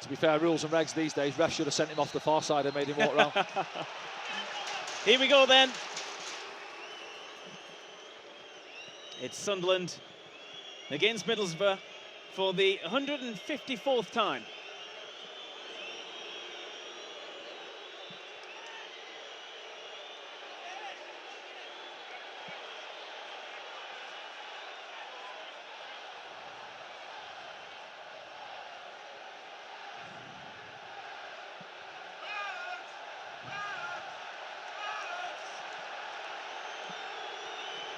To be fair, rules and regs these days, refs should have sent him off the far side and made him walk around. Here we go then. It's Sunderland against Middlesbrough for the 154th time.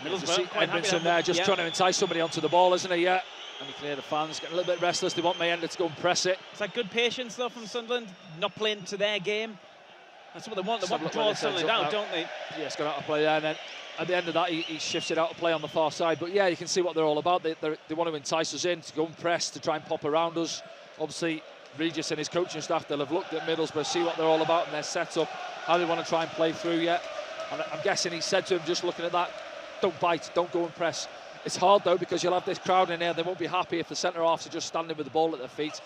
Middlesbrough, Edmondson there, just trying to entice somebody onto the ball, isn't he? Yeah. And you can hear the fans getting a little bit restless. They want Mayenda to go and press it. It's like good patience, though, from Sunderland, not playing to their game. That's what they want. They want to draw Sunderland out, don't they? Yeah, it's got out to play there. And then at the end of that, he shifts it out to play on the far side. But yeah, you can see what they're all about. They want to entice us in, to go and press, to try and pop around us. Obviously, Regis and his coaching staff, they'll have looked at Middlesbrough, see what they're all about and their setup, how they want to try and play through yet. And I'm guessing he said to him, just looking at that, don't bite, don't go and press. It's hard though, because you'll have this crowd in there. They won't be happy if the centre halves are just standing with the ball at their feet.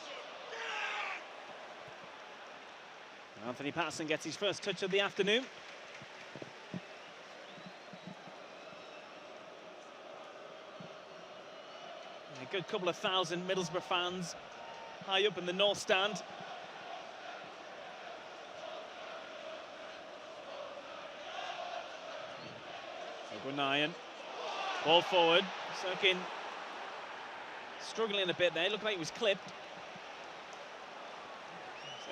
Anthony Patterson gets his first touch of the afternoon. A good couple of thousand Middlesbrough fans high up in the north stand. O'Brien, ball forward. Sirkin struggling a bit there. Looked like he was clipped.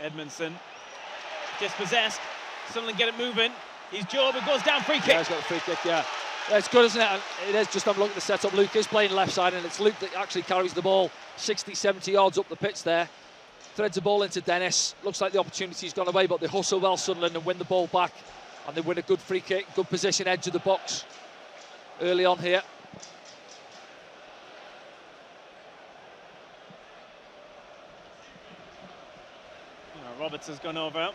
Edmondson dispossessed. Sunderland get it moving. He's Job, it goes down, free kick. Yeah, he's got the free kick, yeah. Yeah, it's good, isn't it? And it is, just have a look at the setup. Luke is playing left side, and it's Luke that actually carries the ball 60, 70 yards up the pitch there. Threads the ball into Dennis. Looks like the opportunity's gone away, but they hustle well, Sunderland, and win the ball back. And they win a good free kick, good position, edge of the box early on here. Roberts has gone over.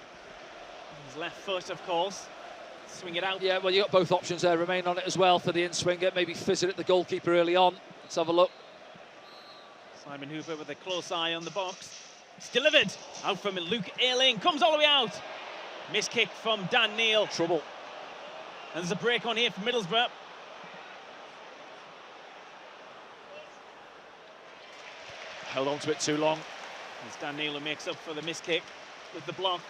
His left foot, of course. Swing it out. Yeah, well, you got both options there. Remain on it as well for the in-swinger. Maybe fizz it at the goalkeeper early on. Let's have a look. Simon Hooper with a close eye on the box. It's delivered. Out from Luke Ayling. Comes all the way out. Miss kick from Dan Neil. Trouble. And there's a break on here for Middlesbrough. Held on to it too long. It's Dan Neil who makes up for the miss kick with the block.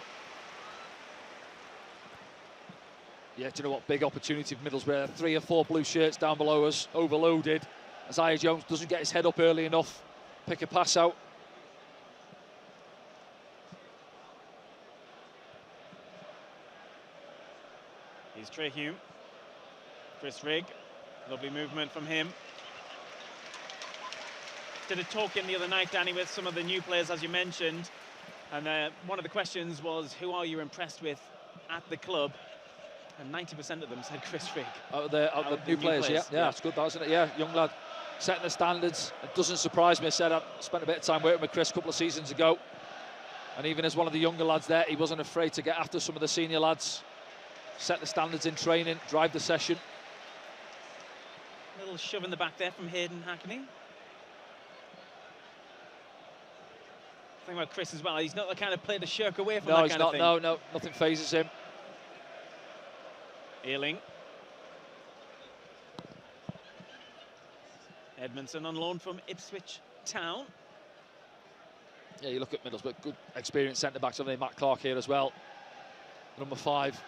Yeah, do you know what? Big opportunity for Middlesbrough. 3 or 4 blue shirts down below us, overloaded. Isaiah Jones doesn't get his head up early enough. Pick a pass out. Here's Trey Hume. Chris Rigg. Lovely movement from him. Did a talk in the other night, Danny, with some of the new players, as you mentioned. And one of the questions was, who are you impressed with at the club? And 90% of them said Chris Rigg. Out of the new players, yeah. Yeah, that's good, isn't it? Yeah, young lad. Setting the standards. It doesn't surprise me. I said I spent a bit of time working with Chris a couple of seasons ago. And even as one of the younger lads there, he wasn't afraid to get after some of the senior lads. Set the standards in training, drive the session. A little shove in the back there from Hayden Hackney. Thing about Chris as well, he's not the kind of player to shirk away from that kind of thing. No, nothing phases him. Ayling. Edmondson on loan from Ipswich Town. Yeah, you look at Middlesbrough, good experienced centre-backs, haven't they? Matt Clark here as well. Number 5,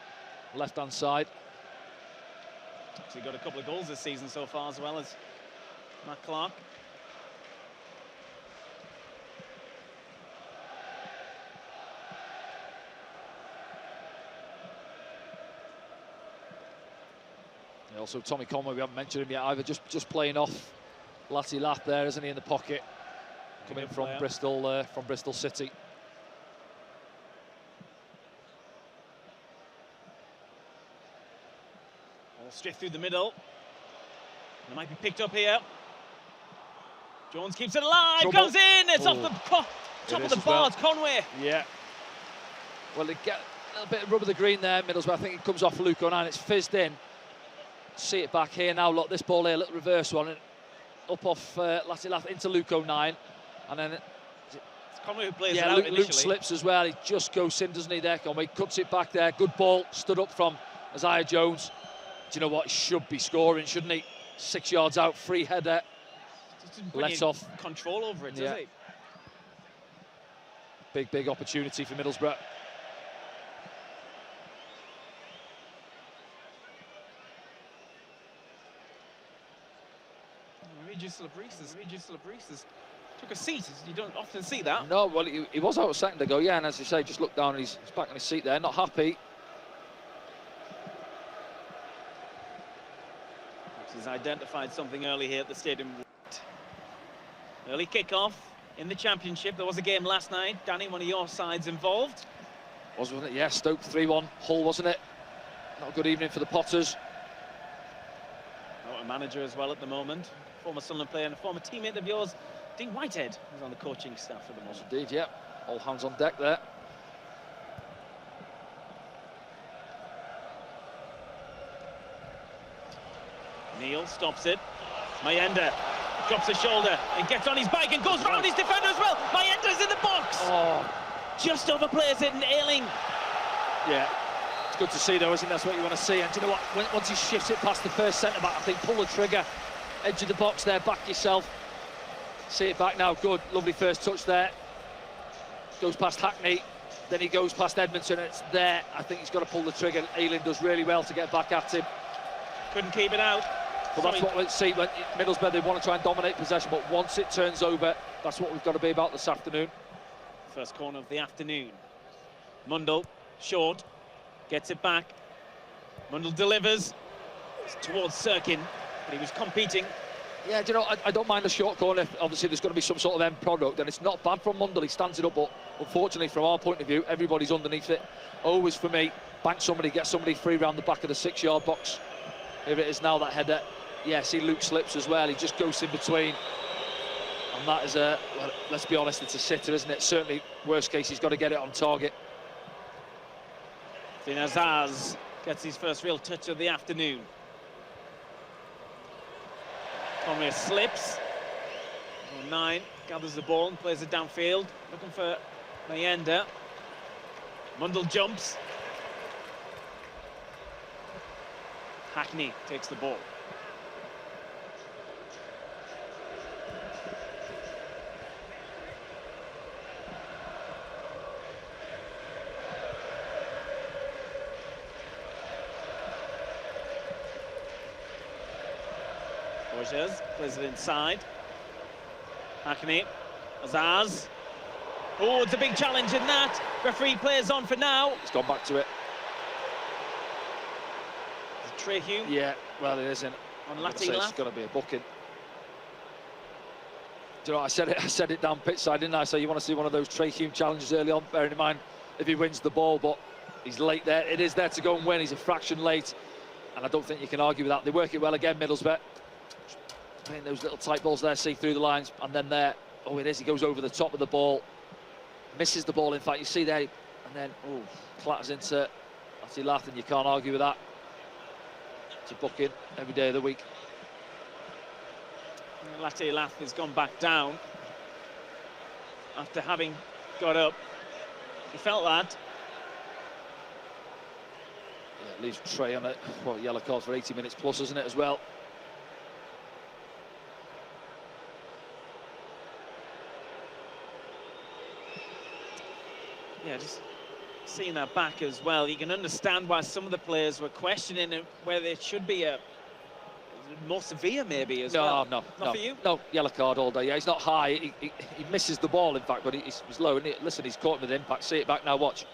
left-hand side. Actually got a couple of goals this season so far as well as Matt Clark. Also, Tommy Conway, we haven't mentioned him yet either, just playing off Latty Lath there, isn't he, in the pocket? Coming from Bristol City. All straight through the middle. And it might be picked up here. Jones keeps it alive, comes in, it's off the top of the bar, it's Conway. Yeah. Well, they get a little bit of rub of the green there, Middlesbrough. I think it comes off Luke O'Nien, it's fizzed in. See it back here now, look, this ball here, a little reverse one, and up off Latty Lath into Luke O'Nien, and then It's Conway who plays it Yeah, out Luke initially. slips as well. He just goes in, doesn't he, there, Conway? Cuts it back there. Good ball. Stood up from Isaiah Jones. Do you know what? He should be scoring, shouldn't he? 6 yards out, free header. Lets off. Control over it, does he? Big opportunity for Middlesbrough. Regis Labrisas took a seat. You don't often see that. No, well, he was out a second ago, yeah, and as you say, just looked down and he's back on his seat there, not happy. He's identified something early here at the stadium. Early kick-off in the Championship. There was a game last night. Danny, one of your sides involved. Wasn't it? Yeah, Stoke 3-1. Hull, wasn't it? Not a good evening for the Potters. Oh, a manager as well at the moment. Former Sunderland player and a former teammate of yours, Dean Whitehead, who's on the coaching staff at the moment. Indeed, yeah. All hands on deck there. Neil stops it. Mayenda drops his shoulder and gets on his bike and goes round his defender as well. Mayenda's in the box. Oh, just overplays it and Ayling. Yeah, it's good to see though, isn't it? That's what you want to see. And do you know what? Once he shifts it past the first centre-back, I think pull the trigger. Edge of the box there, back yourself. See it back now, good. Lovely first touch there. Goes past Hackney, then he goes past Edmondson, and it's there. I think he's got to pull the trigger. Ayling does really well to get back at him. Couldn't keep it out. But that's what we'll see when Middlesbrough, they want to try and dominate possession, but once it turns over, that's what we've got to be about this afternoon. First corner of the afternoon. Mundle, short, gets it back. Mundle delivers. It's towards Sirkin, but he was competing. Yeah, do you know, I don't mind the short corner. Obviously, there's going to be some sort of end product, and it's not bad from Mundle. He stands it up, but unfortunately, from our point of view, everybody's underneath it. Always, for me, bank somebody, get somebody free round the back of the 6-yard box. Here it is now, that header. Yeah, see Luke slips as well. He just goes in between. And that is a, well, let's be honest, it's a sitter, isn't it? Certainly, worst case, he's got to get it on target. Finazaz gets his first real touch of the afternoon. Conway slips. 9 gathers the ball and plays it downfield. Looking for Mayenda. Mundle jumps. Hackney takes the ball. Borges plays it inside. Hackney, Azaz. Oh, it's a big challenge in that. Referee plays on for now. He's gone back to it. Trehune. Yeah, well, it isn't. On It's going to be a booking. Do you know, I said it down pitch side, didn't I? So you want to see one of those Trehune challenges early on, bearing in mind if he wins the ball, but he's late there. It is there to go and win. He's a fraction late, and I don't think you can argue with that. They work it well again, Middlesbrough. Playing those little tight balls there, see through the lines, and then there, oh, it is. He goes over the top of the ball, misses the ball. In fact, you see there, and then clatters into Lath, and you can't argue with that. It's a booking every day of the week. Latte Lath has gone back down after having got up. He felt that. Yeah, it leaves Trey on it. Well, yellow card for 80 minutes plus, isn't it, as well? Yeah, just seeing that back as well, you can understand why some of the players were questioning whether it should be a more severe maybe as well. Not for you? No, yellow card all day. Yeah, he's not high. He misses the ball, in fact, but he's low. And listen, he's caught with impact. See it back now, watch.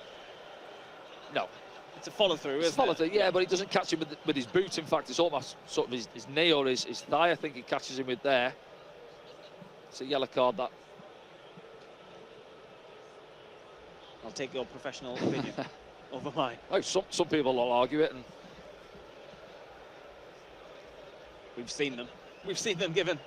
No. It's a follow-through, isn't it? Follow-through, yeah, but he doesn't catch him with his boot. In fact, it's almost sort of his knee or his thigh, I think he catches him with there. It's a yellow card, that. I'll take your professional opinion over mine. Oh, some people will argue it, and we've seen them. We've seen them given.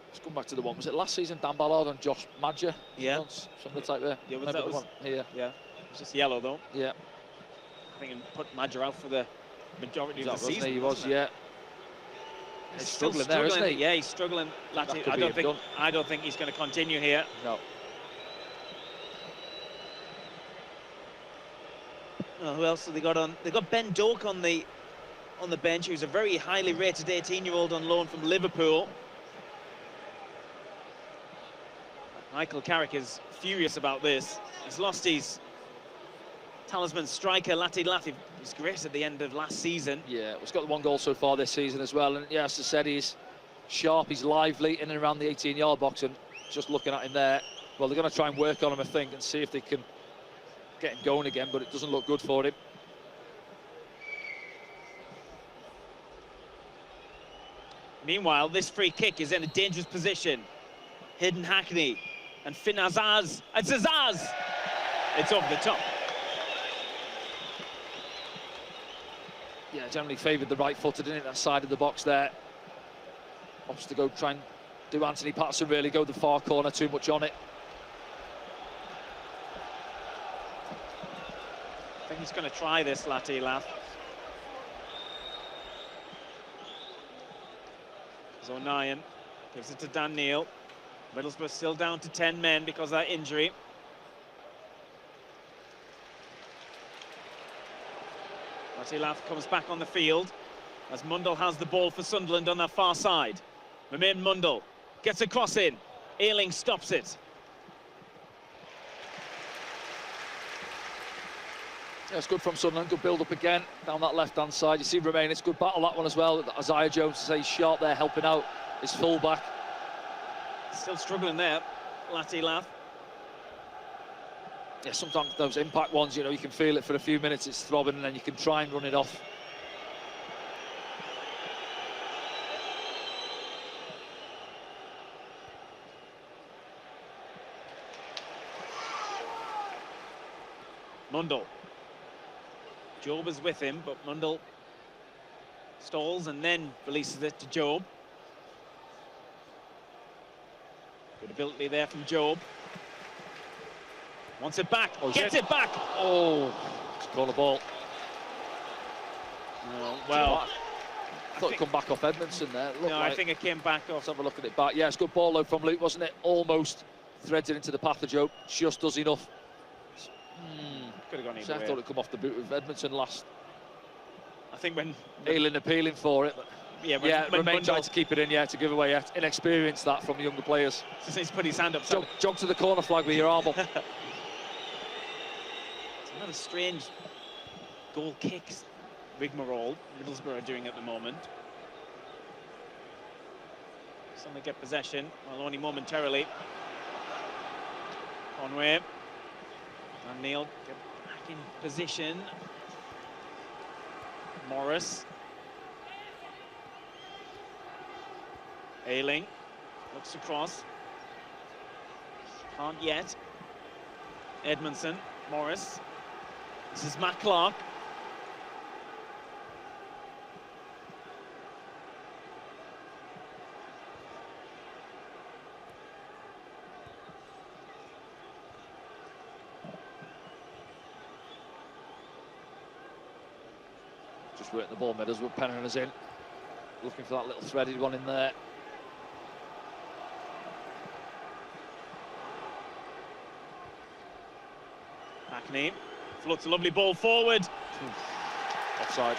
Let's come back to the one. Was it last season, Dan Ballard and Josh Madger? Yeah. Something like that. Yeah, that was one here. Yeah, it was just yellow though. Yeah. I think it put Madger out for the majority of the season. He was, yeah. He's struggling there, isn't he? Yeah, he's struggling. Lati, I don't think he's going to continue here. No. Oh, who else have they got on? They've got Ben Doak on the bench, who's a very highly rated 18-year-old on loan from Liverpool. Michael Carrick is furious about this. He's lost his talisman striker, Lati Lathi. He was great at the end of last season. Yeah, he's got 1 goal so far this season as well. And yeah, as I said, he's sharp, he's lively in and around the 18-yard box. And just looking at him there, well, they're going to try and work on him, I think, and see if they can get him going again, but it doesn't look good for him. Meanwhile, this free kick is in a dangerous position. Hayden Hackney and Finn Azaz. It's Azaz! It's over the top. Yeah, generally favoured the right-footed, didn't it? That side of the box there. Wants to go try and do Anthony Patterson, really go the far corner, too much on it. I think he's going to try this, Lati Lath. O'Nien gives it to Dan Neil. Middlesbrough still down to 10 men because of that injury. Lath comes back on the field as Mundell has the ball for Sunderland on that far side. Mimim Mundell gets a cross in. Ayling stops it. Yeah, it's good from Sunderland, good build up again down that left-hand side. You see Romain, it's a good battle, that one as well. Isaiah Jones, he's sharp there, helping out his full-back. Still struggling there, Lati Lath. Yeah, sometimes those impact ones, you know, you can feel it for a few minutes, it's throbbing, and then you can try and run it off. Mundell. Job is with him, but Mundell stalls and then releases it to Job. Good ability there from Job. Wants it back, gets it back. Oh, just call the ball. No, well, I thought it come back off Edmondson there. No, I think it came back off. Let's have a look at it back. Yeah, it's a good ball though from Luke, wasn't it? Almost threads it into the path of Job. Just does enough. Could have gone either way. I thought it come off the boot of Edmondson last. I think when Ayling appealing for it, but when Romain tried to keep it in, to give away inexperience that from the younger players. Just he's put his hand up. Jog to the corner flag with your arm up. It's another strange goal kicks rigmarole Middlesbrough are doing at the moment. Suddenly get possession, well, only momentarily. Conway and Neil get back in position. Morris. Ayling looks across. Can't yet. Edmondson, Morris. This is Matt Clark. Just working the ball, Middlesbrough, penning us in. Looking for that little threaded one in there. Hackney floats a lovely ball forward. Offside.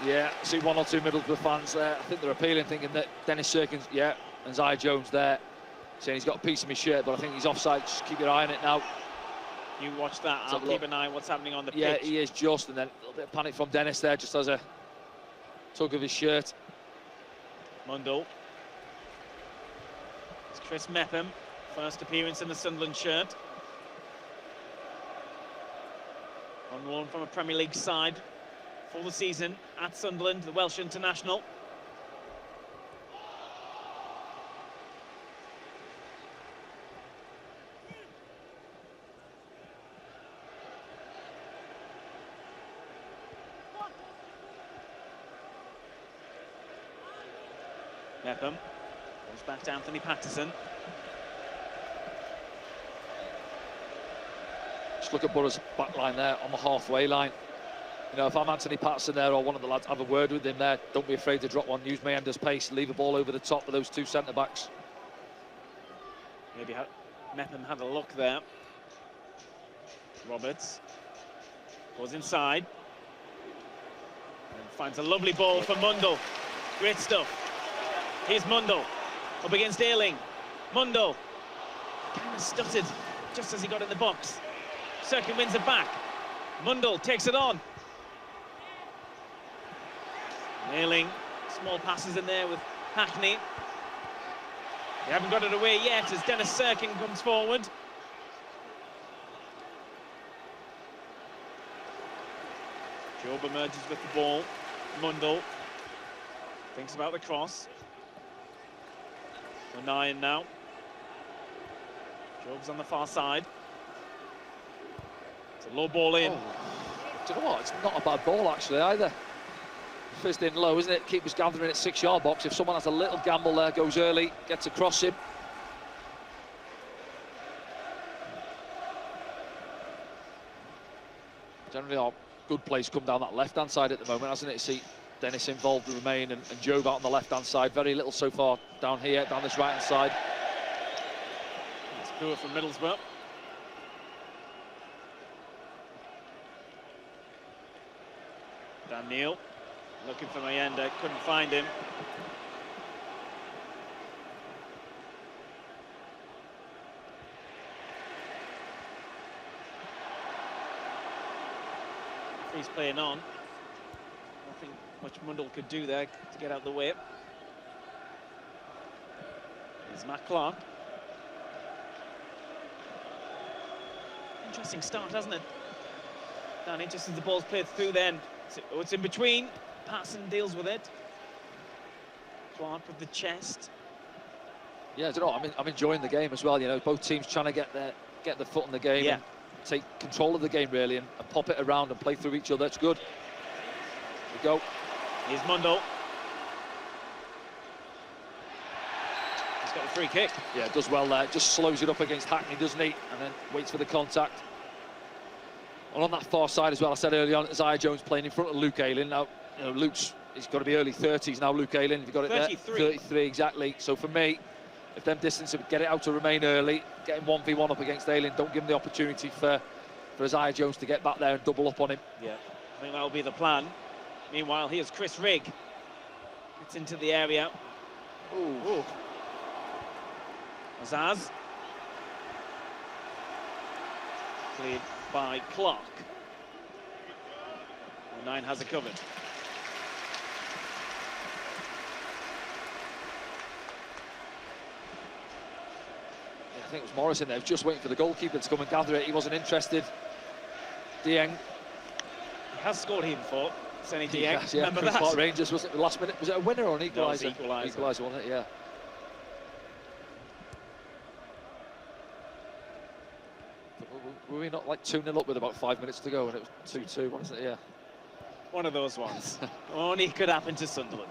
Yeah, I see one or two Middlesbrough fans there. I think they're appealing, thinking that Dennis Serkins, and Isaiah Jones there, saying he's got a piece of my shirt, but I think he's offside. Just keep your eye on it now. You watch that. I'll keep an eye on what's happening on the pitch. Yeah, he is just, and then a little bit of panic from Dennis there, just as a tug of his shirt. Mundell. It's Chris Mepham, first appearance in the Sunderland shirt. On loan from a Premier League side for the season at Sunderland, the Welsh international. Mepham goes back to Anthony Patterson. Just look at Borough's back line there on the halfway line. You know, if I'm Anthony Patterson there or one of the lads, have a word with him there. Don't be afraid to drop one. Use Meyenda's pace. Leave a ball over the top of those two centre-backs. Maybe Mepham had a look there. Roberts goes inside and finds a lovely ball for Mundle. Great stuff. Here's Mundle up against Ayling. Mundle kind of stuttered just as he got in the box. Serkin wins it back. Mundle takes it on. Ayling, small passes in there with Hackney. They haven't got it away yet as Dennis Serkin comes forward. Job emerges with the ball. Mundle thinks about the cross. O'Nien now. Job's on the far side. It's a low ball in. Oh, do you know what? It's not a bad ball actually either. First in low, isn't it? Keeper's gathering at 6-yard box. If someone has a little gamble there, goes early, gets across him. Generally, our good plays come down that left-hand side at the moment, hasn't it? See Dennis involved, Remain and Job out on the left-hand side. Very little so far down here, down this right-hand side. It's poor from Middlesbrough. Dan Neil looking for Mayenda, couldn't find him. He's playing on. Nothing much Mundle could do there to get out of the way. Here's Matt Clark. Interesting start, hasn't it? Danny, just as the ball's played through then. It's in between. Patterson deals with it. Clark with the chest. Yeah, I don't know. I'm enjoying the game as well. You know, both teams trying to get the foot in the game and take control of the game really, and pop it around and play through each other. It's good. Here we go. Here's Mundle. He's got a free kick. Yeah, does well there. Just slows it up against Hackney, doesn't he? And then waits for the contact. And on that far side as well, I said earlier on, Isaiah Jones playing in front of Luke Ayling. Now, you know, he's got to be early 30s now, Luke Ayling. You've got it 33. there. 33, exactly. So for me, if them distance, get it out to Remain early, get him 1v1 up against Ayling, don't give him the opportunity for Isaiah Jones to get back there and double up on him. Yeah, I think that'll be the plan. Meanwhile, here's Chris Rigg. Gets into the area. Ooh. Azaz. Cleared by Clark. 9 has it covered. I think it was Morris in there, just waiting for the goalkeeper to come and gather it. He wasn't interested. Dieng. He has scored here before. Sonny Dieng. Yes, yeah. Remember Queen's that? Park Rangers, was it the last minute? Was it a winner or an equaliser? No, it was equaliser. Equaliser, wasn't it? Yeah. Were we not like 2-0 up with about 5 minutes to go and it was 2-2, wasn't it? Yeah. One of those ones. Only could happen to Sunderland.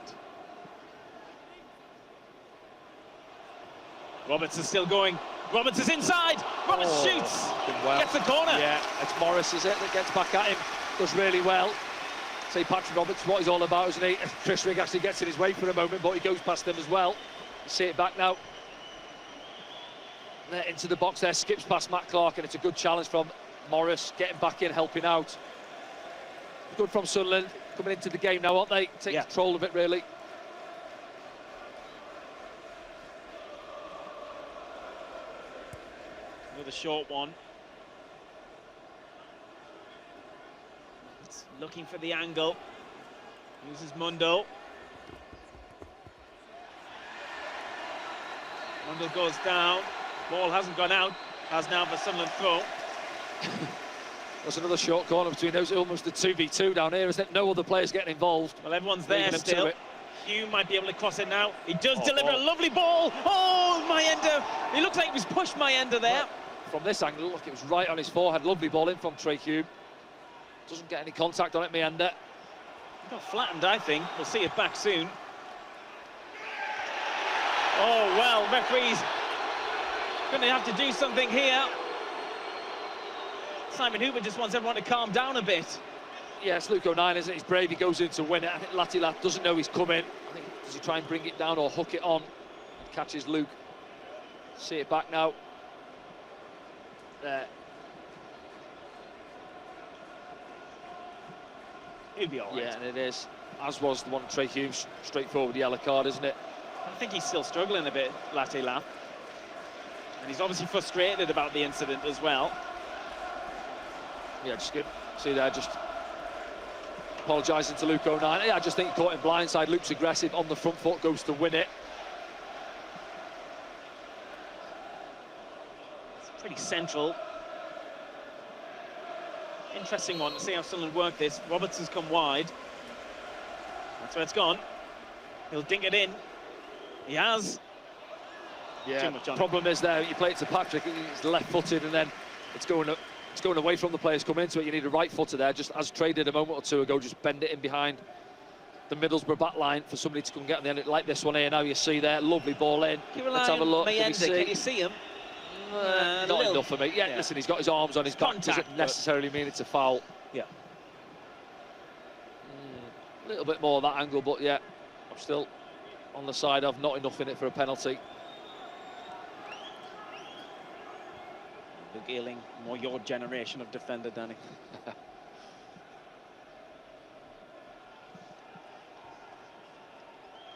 Roberts is still going. Roberts is inside. Roberts shoots. Well. Gets the corner. Yeah, it's Morris, is it, that gets back at him. Does really well. Say Patrick Roberts, what he's all about, isn't he? Chris Rigg actually gets in his way for a moment, but he goes past him as well. You see it back now. There into the box there, skips past Matt Clark, and it's a good challenge from Morris, getting back in, helping out. Good from Sunderland, coming into the game now, aren't they? Take control of it, really. Another short one. It's looking for the angle. Uses Mundle. Mundle goes down. Ball hasn't gone out. Has now for Sunderland throw. There's another short corner between those. Almost a 2v2 down here, isn't it? No other players getting involved. Well, everyone's there still. Hugh might be able to cross it now. He does deliver a lovely ball. Oh, Mayenda. He looked like he was pushed Mayenda there. Well, from this angle, look, it was right on his forehead. Lovely ball in from Trey Hugh. Doesn't get any contact on it, Mayenda. He got flattened, I think. We'll see it back soon. Oh, well, referee's going to have to do something here. Simon Hooper just wants everyone to calm down a bit. yeah, it's Luke O'Neill, isn't it? He's brave, he goes in to win it. I think Latila doesn't know he's coming. I think, does he try and bring it down or hook it on? Catches Luke. See it back now. There. He'll be all right. Yeah, and it is. As was the one Trey Hughes, straightforward yellow card, isn't it? I think he's still struggling a bit, Latila. And he's obviously frustrated about the incident as well. Yeah, just good. See there, just apologising to Luke O'Neill. Yeah, I just think he caught him blindside. Luke's aggressive on the front foot, goes to win it. It's pretty central. Interesting one to see how Sunderland work this. Robertson's come wide. That's where it's gone. He'll dink it in. He has. Yeah, Too much on problem is there, you play it to Patrick, he's left-footed, and then it's going away from the players coming into it. You need a right-footer there, just as Trey did a moment or two ago, just bend it in behind the Middlesbrough back line for somebody to come get on the end. Like this one here now, you see there, lovely ball in. Let's have a look. Can you see him? Not enough for me. Yeah, listen, he's got his arms on his back, doesn't necessarily mean it's a foul. Yeah. A little bit more of that angle, but yeah, I'm still on the side of not enough in it for a penalty. Luke Ayling, more your generation of defender, Danny.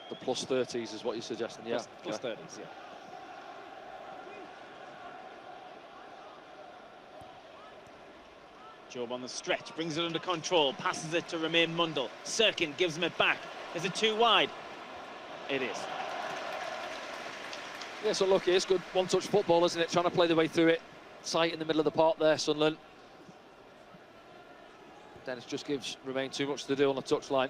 The plus 30s is what you're suggesting, yeah. Plus 30s, yeah. Job on the stretch, brings it under control, passes it to Romain Mundle. Sirkin gives him it back. Is it too wide? It is. Yeah, so look, it's good one-touch football, isn't it? Trying to play the way through it. Sight in the middle of the park there, Sunderland. Dennis just gives Romain too much to do on the touchline.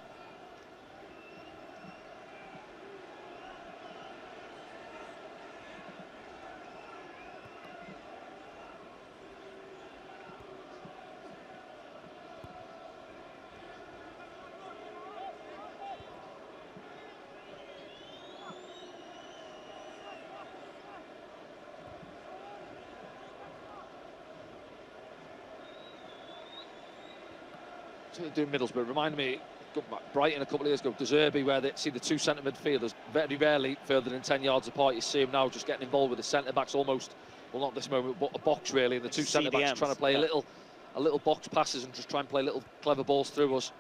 Doing Middlesbrough reminded me, Brighton a couple of years ago, De Zerbi, where they see the two centre midfielders very rarely further than 10 yards apart. You see them now just getting involved with the centre backs almost, well, not this moment, but a box really, and the two centre backs trying to play a little box passes and just try and play little clever balls through us.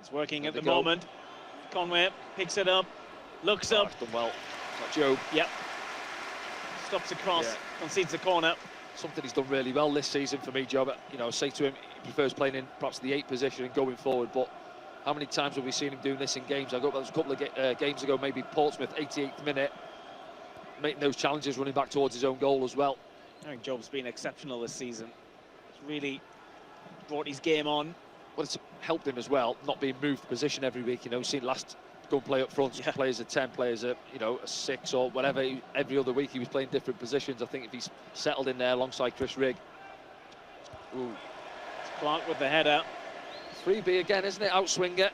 It's working at the moment. Conway picks it up, looks up. It's done well. Is that Job? Yep. Stops across, concedes the corner. Something he's done really well this season for me, Job. You know, I say to him, he prefers playing in perhaps the 8 position and going forward, but how many times have we seen him doing this in games? I got there was a couple of games ago, maybe Portsmouth, 88th minute, making those challenges, running back towards his own goal as well. I think Job's been exceptional this season. He's really brought his game on. Well, it's helped him as well, not being moved position every week. You know, we've seen last go and play up front, players at 10, players at, you know, a 6 or whatever. Every other week he was playing different positions. I think if he's settled in there alongside Chris Rigg. Ooh. It's Clark with the header. 3B again, isn't it? Outswinger.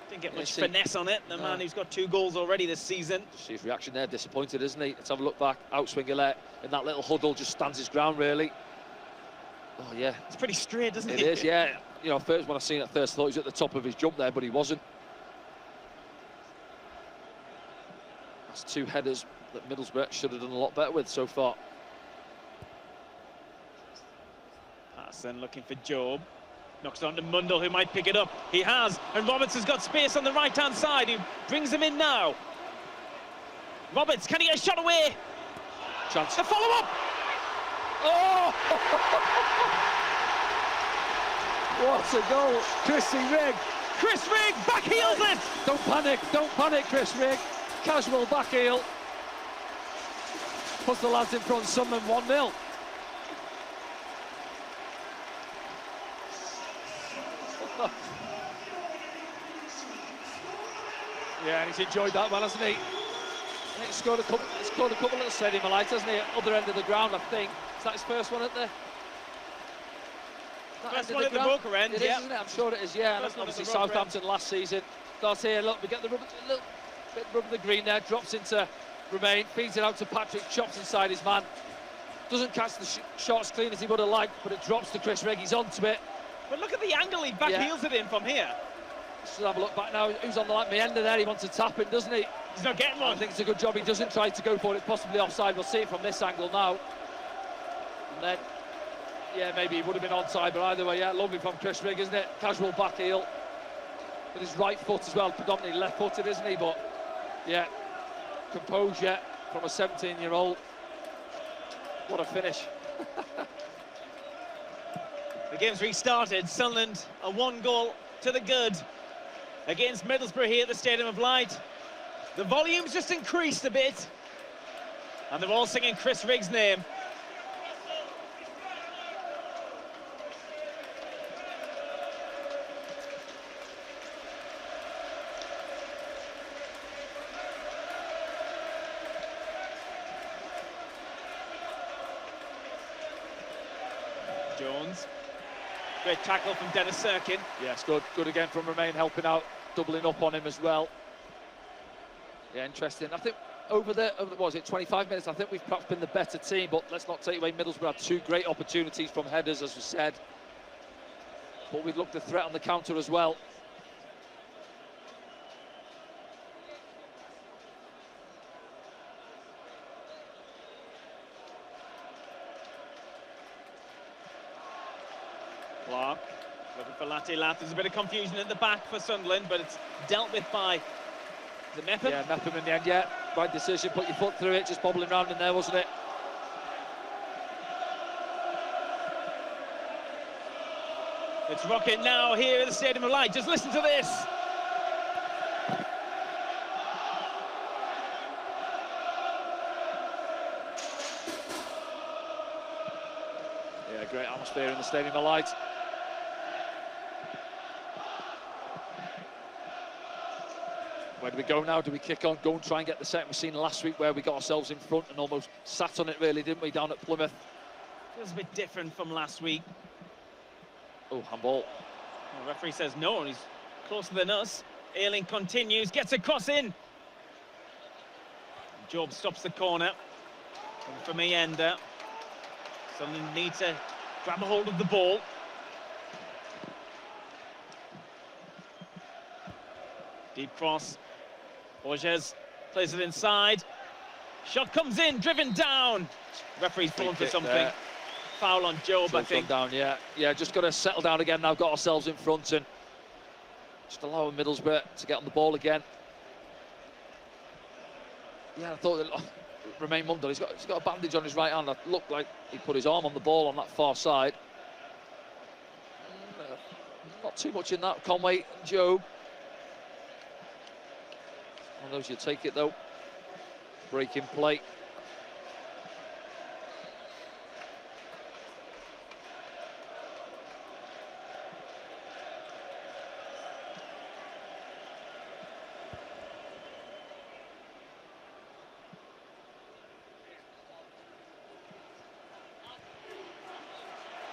Didn't get much finesse on it. The man who's got 2 goals already this season. See his reaction there, disappointed, isn't he? Let's have a look back. Outswinger there in that little huddle, just stands his ground really. Oh yeah. It's pretty straight, isn't it? It is, yeah. You know, first when I seen it first, I thought he was at the top of his jump there, but he wasn't. That's 2 headers that Middlesbrough should have done a lot better with so far. Patterson looking for Job. Knocks it on to Mundle, who might pick it up. He has, and Robertson's got space on the right-hand side. He brings him in now. Roberts, can he get a shot away? Chance. The follow-up! Oh! What a goal, Chrissy Rigg. Chris Rigg back heels it! Don't panic, Chris Rigg. Casual back heel. Puts the lads in front, Sunderland 1-0. Yeah, and he's enjoyed that one, hasn't he? I think he's scored a couple of stadium lights, hasn't he? At the other end of the ground, I think. Is that his first one at the? First one at the Roker end, it is, isn't it? I'm sure it is, yeah. And obviously Southampton last season. Starts here, look, we get the rubber, a little bit of rubber the green there, drops into Romain, feeds it out to Patrick, chops inside his man. Doesn't catch the shot as clean as he would have liked, but it drops to Chris Rigg. He's onto it. But look at the angle he back heels it in from here. Let's have a look back now. Who's on the line? Meander there. He wants to tap in, doesn't he? He's not getting one. I think it's a good job he doesn't try to go for it. It's possibly offside. We'll see it from this angle now. And then, yeah, maybe he would have been onside, but either way, yeah, lovely from Chris Rigg, isn't it? Casual back heel. With his right foot as well, predominantly left-footed, isn't he? But, yeah, composure from a 17-year-old. What a finish. The game's restarted. Sunderland a 1-goal to the good against Middlesbrough here at the Stadium of Light. The volume's just increased a bit, and they're all singing Chris Rigg's name. Jones. Great tackle from Dennis Sirkin. Yes, good again from Romain, helping out, doubling up on him as well. Yeah, interesting. I think over what was it, 25 minutes, I think we've perhaps been the better team, but let's not take away Middlesbrough had 2 great opportunities from headers, as we said. But we've looked a threat on the counter as well. Clark looking for Latty. There's a bit of confusion at the back for Sunderland, but it's dealt with by the Mepham. Yeah, Mepham in the end, yeah. Right decision, put your foot through it, just bobbling around in there, wasn't it? It's rocking now here at the Stadium of Light. Just listen to this. Yeah, great atmosphere in the Stadium of Light. Where do we go now? Do we kick on, go and try and get the second? We've seen last week where we got ourselves in front and almost sat on it, really, didn't we, down at Plymouth? Feels a bit different from last week. Oh, handball. The referee says no, and he's closer than us. Ayling continues, gets a cross in. Job stops the corner. And for Meander. Sunderland need to grab a hold of the ball. Deep cross. Borges plays it inside. Shot comes in, driven down. Referee's pulling for something. There. Foul on Job, I think. Down, yeah. Yeah, just got to settle down again now, got ourselves in front and just allow Middlesbrough to get on the ball again. Yeah, I thought that Romain Mundell, he's got a bandage on his right hand. It looked like he put his arm on the ball on that far side. Not too much in that. Conway and Job. One of those, you take it though. Breaking play.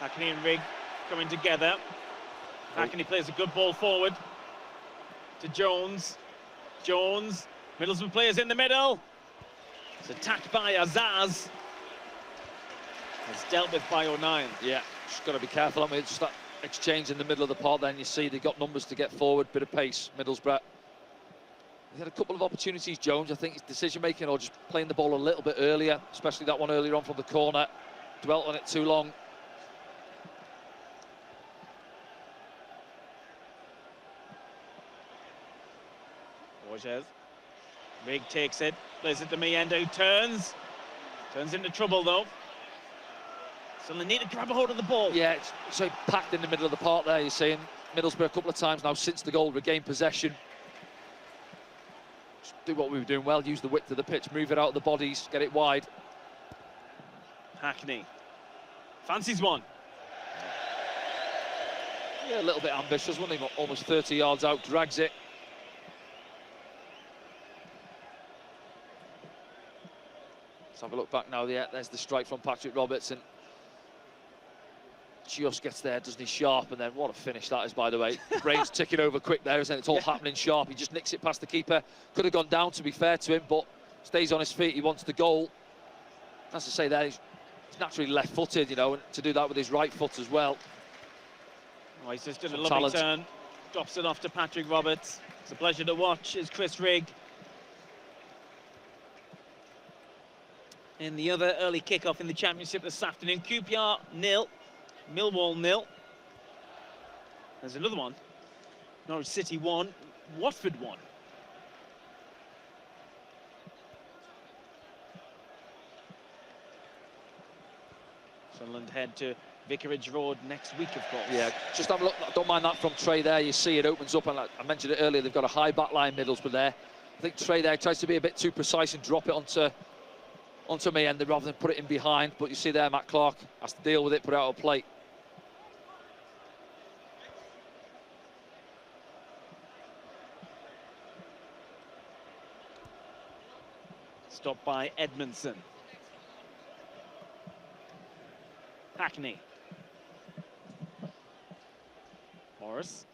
Hackney and Rigg coming together. Hackney plays a good ball forward to Jones. Jones, Middlesbrough players in the middle. It's attacked by Azaz. It's dealt with by O'Neill. Yeah, just got to be careful. I mean, it's just that exchange in the middle of the park. Then you see they've got numbers to get forward, bit of pace. Middlesbrough. He had a couple of opportunities, Jones. I think his decision making or just playing the ball a little bit earlier, especially that one earlier on from the corner. Dwelt on it too long. Borges. Rigg takes it, plays it to Meander, who turns into trouble though. So they need to grab a hold of the ball. Yeah, it's so packed in the middle of the park there. You're seeing Middlesbrough a couple of times now since the goal, regain possession. Just do what we were doing well, use the width of the pitch, move it out of the bodies, get it wide. Hackney fancies one. Yeah, a little bit ambitious, wasn't he? Almost 30 yards out, drags it. Let's have a look back now. Yeah, there's the strike from Patrick Roberts and just gets there, doesn't he, sharp, and then what a finish that is, by the way. The brain's ticking over quick there, isn't it? It's all happening sharp. He just nicks it past the keeper. Could have gone down, to be fair to him, but stays on his feet. He wants the goal. As I say there, he's he's naturally left-footed, you know, and to do that with his right foot as well. Oh, he's just done a Some lovely talent. turn. Drops it off to Patrick Roberts. It's a pleasure to watch as Chris Rigg. In the other early kick-off in the Championship this afternoon, QPR 0, Millwall 0. There's another one. Norwich City 1, Watford 1. Sunderland head to Vicarage Road next week, of course. Yeah, just have a look. I don't mind that from Trey there. You see it opens up, and I mentioned it earlier, they've got a high back line, Middlesbrough there. I think Trey there tries to be a bit too precise and drop it onto me end rather than put it in behind. But you see there, Matt Clark has to deal with it, put it out of play. Stopped by Edmondson. Hackney. Morris.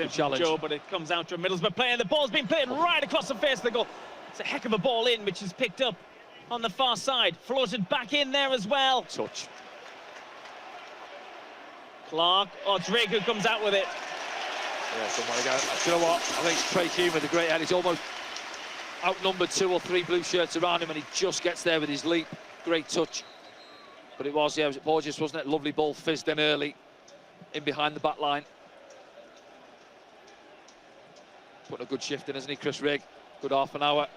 Challenge. Joe, but it comes out to a Middlesbrough player, and the ball's been played right across the face of the goal. It's a heck of a ball in, which is picked up on the far side. Floated back in there as well. Touch. Clark. Oh, it's Rigg who comes out with it. Yeah, somewhere again. Do you know what? I think it's Trey Hume with a great head. He's almost outnumbered 2 or 3 blue shirts around him, and he just gets there with his leap. Great touch. But it was it Borges, wasn't it? Lovely ball fizzed in early, in behind the back line. Putting a good shift in, isn't he, Chris Rigg? Good half an hour.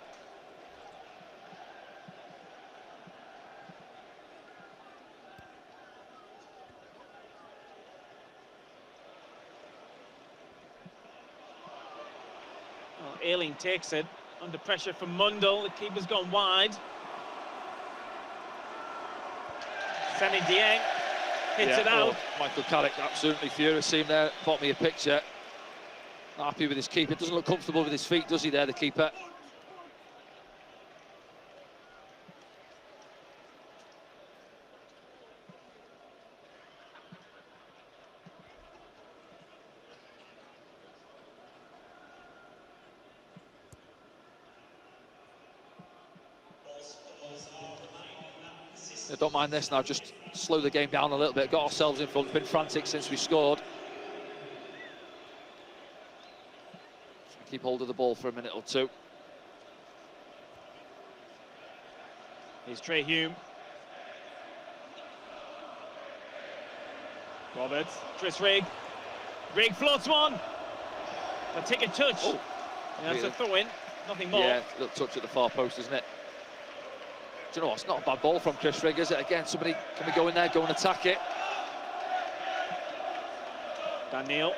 Well, Ayling takes it under pressure from Mundell. The keeper's gone wide. Semi Dieng hits it out. Michael Carrick absolutely furious. See him there, bought me a picture. Not happy with his keeper. Doesn't look comfortable with his feet, does he there, the keeper? I don't mind this now, just slow the game down a little bit. Got ourselves in front, been frantic since we scored. Keep hold of the ball for a minute or two. Here's Trey Hume. Roberts, Chris Rigg. Rigg floats one. They'll take a touch. Oh, yeah, that's a throw-in, nothing more. Yeah, a little touch at the far post, isn't it? Do you know what? It's not a bad ball from Chris Rigg, is it? Again, somebody, can we go in there, go and attack it? Daniel.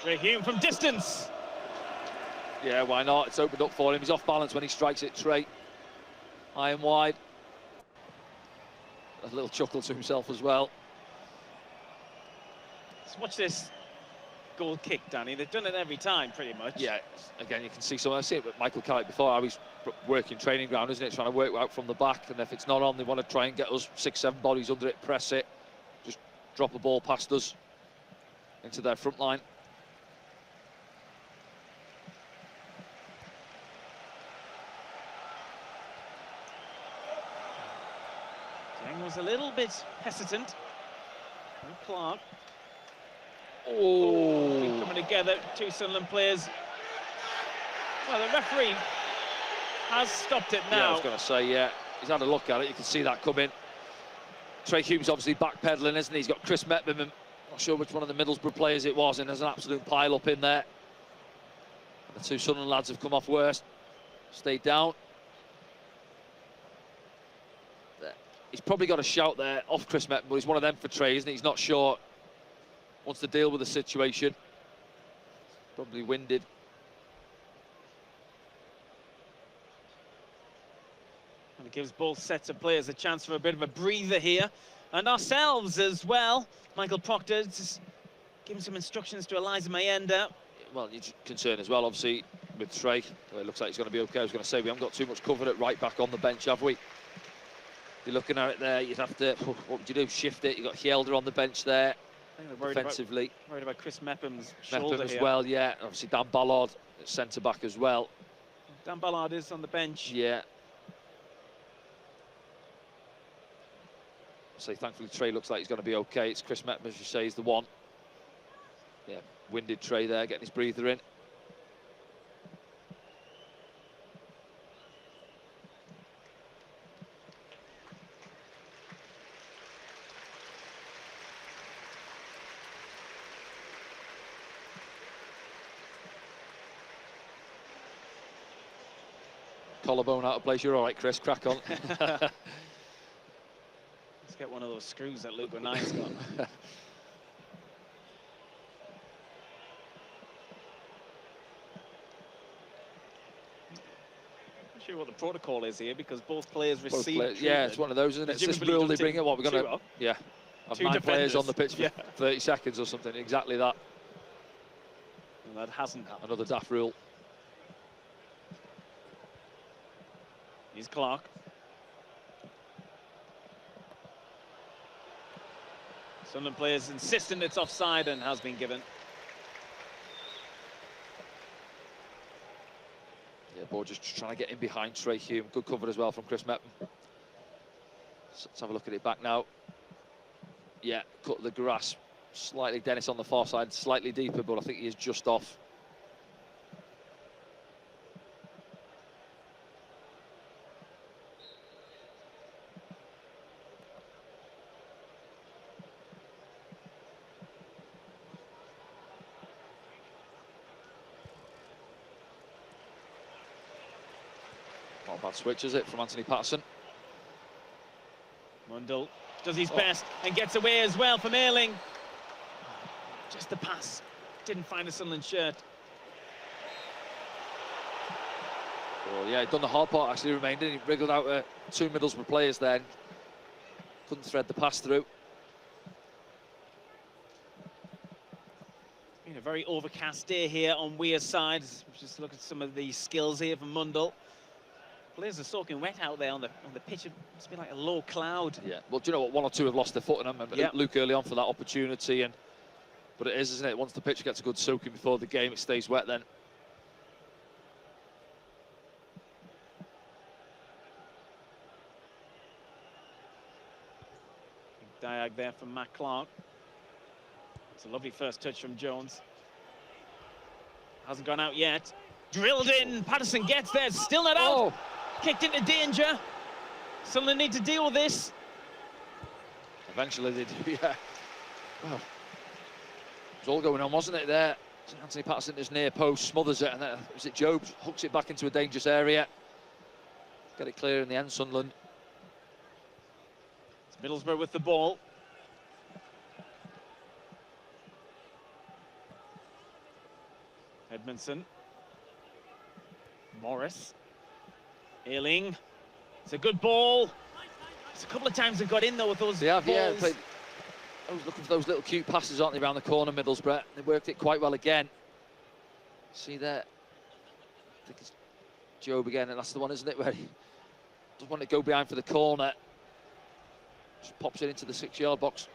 Trey Hume from distance. Yeah, why not? It's opened up for him. He's off balance when he strikes it, Trey. High and wide. A little chuckle to himself as well. Let's watch this goal kick, Danny. They've done it every time, pretty much. Yeah, again, you can see some. I see it with Michael Carrick before. How he's working training ground, isn't it? Trying to work out from the back, and if it's not on, they want to try and get us 6, 7 bodies under it, press it, just drop a ball past us into their front line. Was a little bit hesitant. And Clark. Oh, Coming together, 2 Sunderland players. Well, the referee has stopped it now. Yeah, I was going to say, yeah, he's had a look at it. You can see that coming. Trey Hume's obviously backpedaling, isn't he? He's got Chris Metbim, I'm not sure which one of the Middlesbrough players it was, and there's an absolute pile up in there. The 2 Sunderland lads have come off worst, stayed down. He's probably got a shout there off Chris Metbim, but he's one of them for Trey, isn't he? He's not sure. Wants to deal with the situation. Probably winded. And it gives both sets of players a chance for a bit of a breather here. And ourselves as well. Michael Proctor just giving some instructions to Eliza Mayenda. Well, you're concerned as well, obviously. with Trey. Well, it looks like he's going to be okay. I was going to say, we haven't got too much cover at right back on the bench, have we? You're looking at it there, you'd have to, what would you do, shift it? You've got Hjelde on the bench there, I think they're defensively. Worried about Chris Mepham's shoulder as here. well, yeah. Obviously Dan Ballard at centre-back as well. Dan Ballard is on the bench. Yeah. So thankfully Trey looks like he's going to be okay. It's Chris Mepham, as you say, is the one. Yeah, winded Trey there, getting his breather in. Collarbone out of place. You're all right, Chris. Crack on. Let's get one of those screws that Luke O'Nine's got. Not sure what the protocol is here because both players receive. Yeah, it's one of those, isn't it? It's this rule they bring in. What we're going to? Yeah, have 9 players on the pitch for 30 seconds or something. Exactly that. And that hasn't happened. Another daft rule. Here's Clark. Sunderland players insistent it's offside and has been given. Yeah, Bo just trying to get in behind Trey Hume. Good cover as well from Chris Mepham. So let's have a look at it back now. Yeah, cut the grass slightly. Dennis on the far side, slightly deeper, but I think he is just off. Not a bad switch, is it, from Anthony Patterson? Mundell does his best and gets away as well from Ayling. Just the pass. Didn't find a Sunderland shirt. Well, yeah, he'd done the hard part, actually, remained in. He wriggled out 2 Middlesbrough players then. Couldn't thread the pass through. Been a very overcast day here on Weir's side. Just look at some of the skills here from Mundell. Players are soaking wet out there on the pitch. It must be like a low cloud. Yeah, well, do you know what? 1 or 2 have lost their foot, and I remember Luke early on for that opportunity. But it is, isn't it? Once the pitch gets a good soaking before the game, it stays wet then. Diag there from Matt Clark. It's a lovely first touch from Jones. Hasn't gone out yet. Drilled in. Patterson gets there. Still not out. Kicked into danger. Sunderland need to deal with this. Eventually they do, yeah. Well, it was all going on, wasn't it, there? Anthony Patterson is near post, smothers it, and then, was it Jobs? Hooks it back into a dangerous area. Get it clear in the end, Sunderland. It's Middlesbrough with the ball. Edmondson. Morris. Ayling. It's a good ball. It's a couple of times they've got in, though, with those balls. Yeah, played. I was looking for those little cute passes, aren't they, around the corner, Middlesbrough. They worked it quite well again. See there? I think it's Job again, and that's the one, isn't it, where he doesn't want to go behind for the corner. Just pops it into the 6-yard box.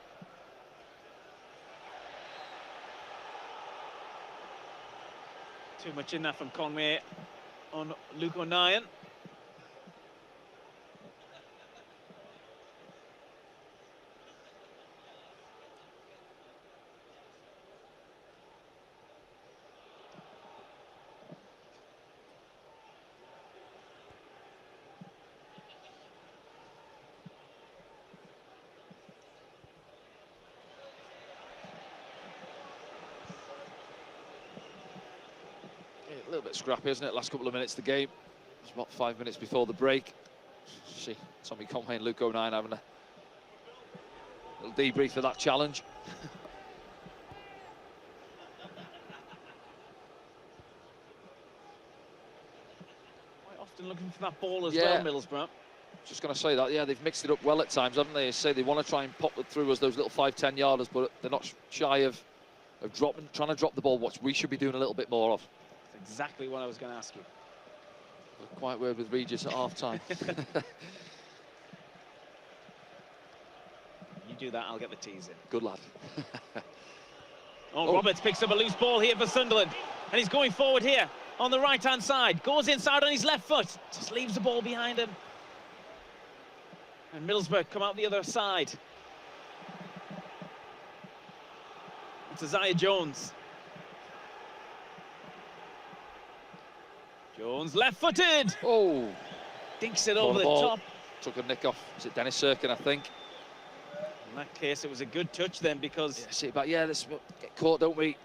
Too much in that from Conway on Luke O'Nien. A little bit scrappy, isn't it? Last couple of minutes of the game. It's about 5 minutes before the break. See Tommy Conway and Luke O'Nien having a little debrief for that challenge. Quite often looking for that ball as well, Middlesbrough. Just going to say that, yeah, they've mixed it up well at times, haven't they? They say they want to try and pop it through as those little 5-10 yarders, but they're not shy of dropping, trying to drop the ball, which we should be doing a little bit more of. That's exactly what I was going to ask you. A quiet word with Regis at half-time. You do that, I'll get the teas in. Good lad. Oh, Roberts picks up a loose ball here for Sunderland. And he's going forward here on the right-hand side. Goes inside on his left foot. Just leaves the ball behind him. And Middlesbrough come out the other side. It's Isaiah Jones. Jones, left-footed. Oh. Dinks it over the top. Took a nick off. Is it Dennis Serkin, I think? In that case, it was a good touch then, because... Yeah, see, but yeah, let's get caught, don't we?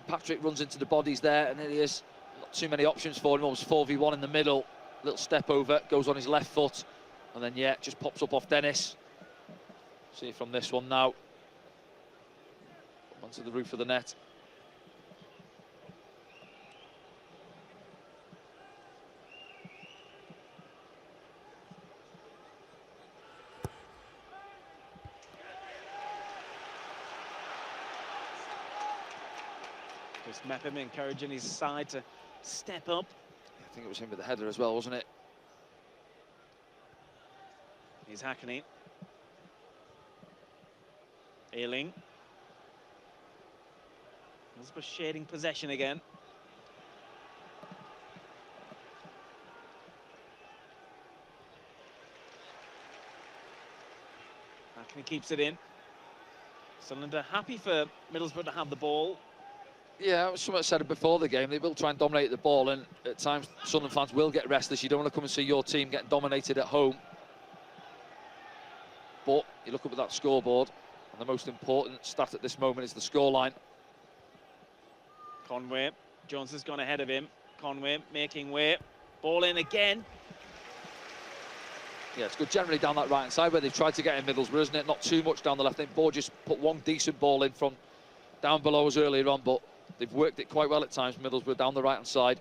Patrick runs into the bodies there, and there he is. Not too many options for him. Almost 4v1 in the middle. Little step over, goes on his left foot, and then, yeah, just pops up off Dennis. See from this one now. Onto the roof of the net. Just Mepham encouraging his side to step up. I think it was him with the header as well, wasn't it? Here's Hackney. Ayling. Middlesbrough shading possession again. Hackney keeps it in. Sunderland are happy for Middlesbrough to have the ball. Yeah, someone said it before the game. They will try and dominate the ball, and at times Sunderland fans will get restless. You don't want to come and see your team get dominated at home. But you look up at that scoreboard, and the most important stat at this moment is the scoreline. Conway, Jones has gone ahead of him. Conway making way, ball in again. Yeah, it's good generally down that right-hand side where they've tried to get in Middlesbrough, isn't it? Not too much down the left. I think Borges put one decent ball in from down below us earlier on, but they've worked it quite well at times, Middlesbrough, down the right-hand side.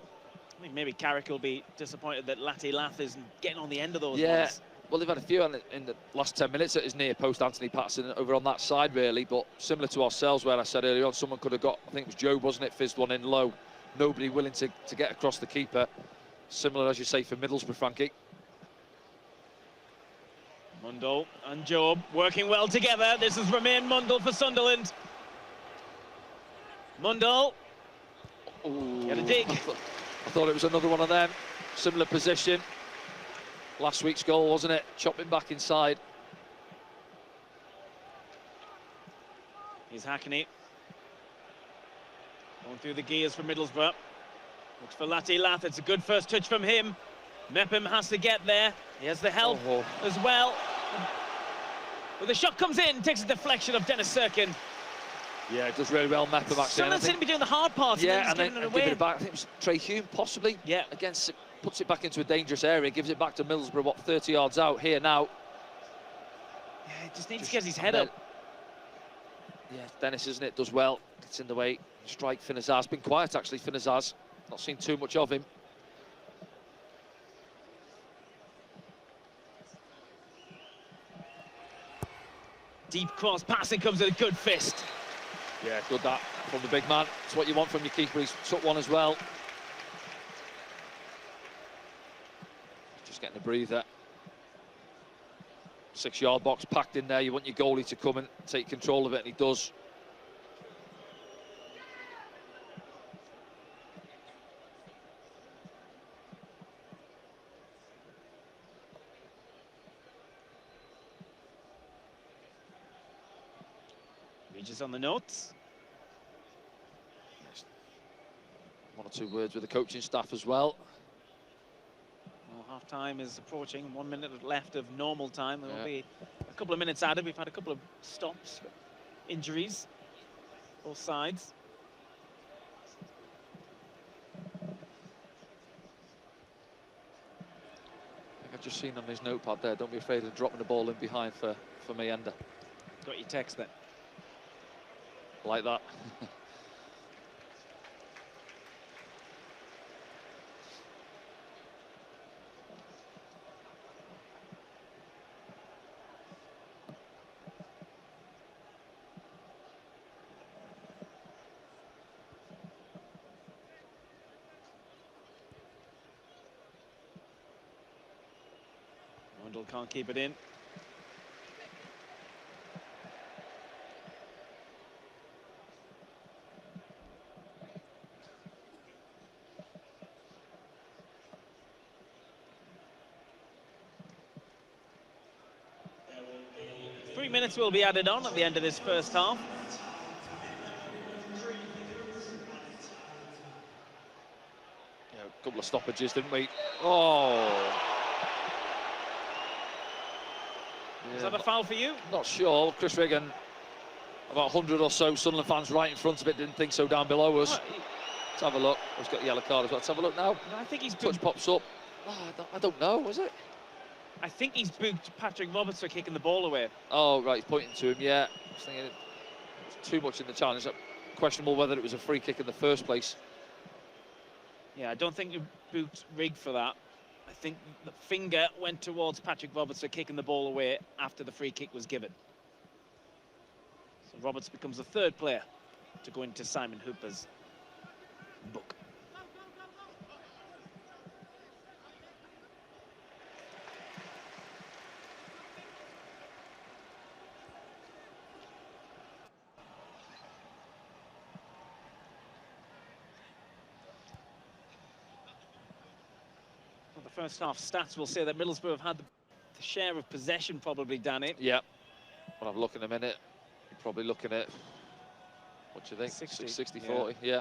I think maybe Carrick will be disappointed that Latte Lath isn't getting on the end of those Yeah. ones. Well, they've had a few in the last 10 minutes at his near post, Anthony Patterson, over on that side, really. But similar to ourselves, where I said earlier on, someone could have got, I think it was Joe, wasn't it, fizzed one in low. Nobody willing to get across the keeper. Similar, as you say, for Middlesbrough, Frankie. Mundle and Job working well together. This is Romain Mundle for Sunderland. Mundle. Ooh, Get a dig. I thought it was another one of them. Similar position. Last week's goal, wasn't it? Chopping back inside. Here's Hackney. Going through the gears for Middlesbrough. Looks for Latte Lath. It's a good first touch from him. Mepham has to get there. He has the help as well. But the shot comes in, takes a deflection of Dennis Serkin. Yeah, it does really well, Mepham, actually. Sunderland seem to be doing the hard part, yeah, and then giving it it back. I think it was Trey Hume, possibly. Yeah. Against, puts it back into a dangerous area, gives it back to Middlesbrough, what, 30 yards out here now. Yeah, he just needs to get his head up. Yeah, Dennis, isn't it? Does well. Gets in the way. Strike Finazar's been quiet, actually, Finazar's. Not seen too much of him. Deep cross passing comes with a good fist. Yeah, good that from the big man. It's what you want from your keeper. He's took one as well. Just getting a breather. 6-yard box packed in there. You want your goalie to come and take control of it, and he does. Regis on the notes. One or two words with the coaching staff as well. Well, half-time is approaching. 1 minute left of normal time. There will be a couple of minutes added. We've had a couple of stops, injuries, both sides. I think I've just seen on his notepad there, don't be afraid of dropping the ball in behind for Mayenda. Got your text then. Like that. Mundell can't keep it in. Minutes will be added on at the end of this first half. Yeah, a couple of stoppages, didn't we? Oh. Is that a foul for you? Not sure. Chris Regan, about 100 or so Sunderland fans right in front of it, didn't think so down below us. Let's have a look. He's got a yellow card as well. Let's have a look now. I think he's touch pops up. Oh, I don't know, was it? I think he's booked Patrick Roberts for kicking the ball away. Oh, right, he's pointing to him, yeah. I was thinking it was too much in the challenge. Questionable whether it was a free kick in the first place. Yeah, I don't think you booked Rigg for that. I think the finger went towards Patrick Roberts for kicking the ball away after the free kick was given. So Roberts becomes the third player to go into Simon Hooper's book. The first half stats will say that Middlesbrough have had the share of possession, probably, Danny. Yeah. We'll have a look in a minute. You're probably looking at, what do you think? 60-40, yeah.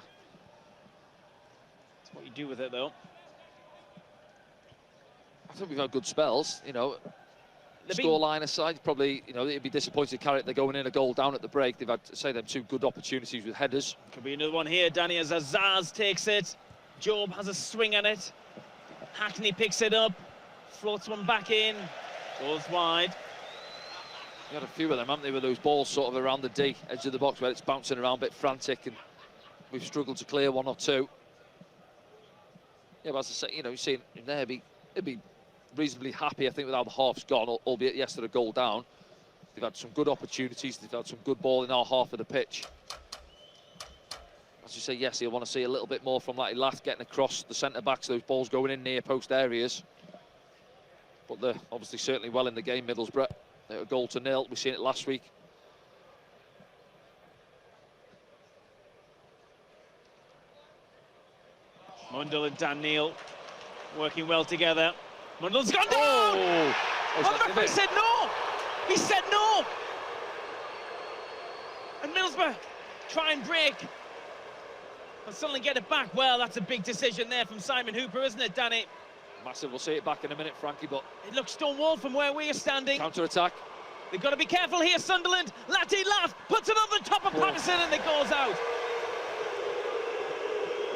That's what you do with it, though. I think we've had good spells, you know. Scoreline aside, probably, you know, they'd be disappointed to they're going in a goal down at the break. They've had, say, them two good opportunities with headers. Could be another one here, Danny, as Azaz takes it. Job has a swing at it. Hackney picks it up, floats one back in, goes wide. You had a few of them, haven't they, with those balls sort of around the D, edge of the box, where it's bouncing around a bit frantic, and we've struggled to clear one or two. Yeah, but as I say, you know, you've seen him there, he'd be reasonably happy, I think, with how the half's gone, albeit yes, they're a goal down. They've had some good opportunities, they've had some good ball in our half of the pitch. As you say, yes, he'll want to see a little bit more from Latty Lath getting across the centre-backs, those balls going in near post areas. But they're obviously certainly well in the game, Middlesbrough. They're a 0-0, we've seen it last week. Mundell and Dan Neil working well together. Mundell's gone down! Oh, the referee said no! He said no! And Middlesbrough try and break. And suddenly get it back. Well, that's a big decision there from Simon Hooper, isn't it, Danny? Massive. We'll see it back in a minute, Frankie, but it looks stonewalled from where we are standing. Counter-attack. They've got to be careful here, Sunderland. Latty Lath puts it on the top of Patterson and it goes out.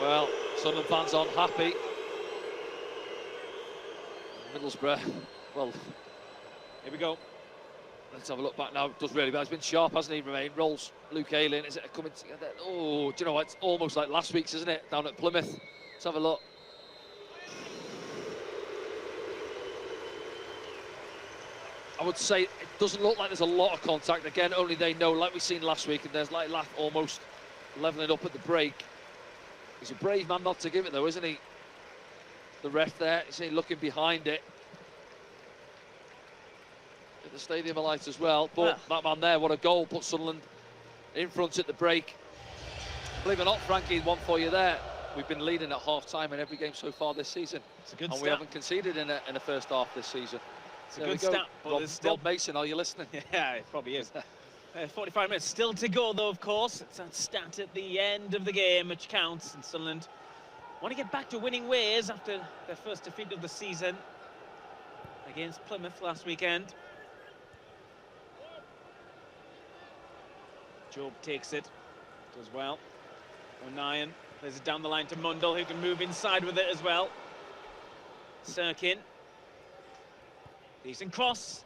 Well, Sunderland fans aren't happy. Middlesbrough, well, here we go. Let's have a look back now. Does really well. He's been sharp, hasn't he? Remain rolls Luke Ayling. Is it coming together? Oh, do you know what? It's almost like last week's, isn't it? Down at Plymouth. Let's have a look. I would say it doesn't look like there's a lot of contact. Again, only they know, like we've seen last week, and there's like Lath almost levelling up at the break. He's a brave man not to give it, though, isn't he? The ref there, isn't he, looking behind it. The stadium alight as well, but that man there, what a goal, put Sunderland in front at the break. Believe it or not, Frankie, one for you there. We've been leading at half-time in every game so far this season. It's a good and stat. We haven't conceded in the first half this season. It's a good stat. Rob Mason, are you listening? Yeah, it probably is. 45 minutes still to go, though, of course. It's that stat at the end of the game which counts, and Sunderland want to get back to winning ways after their first defeat of the season against Plymouth last weekend. Job takes it, does well. O'Nien plays it down the line to Mundell, who can move inside with it as well. Sirkin. Decent cross.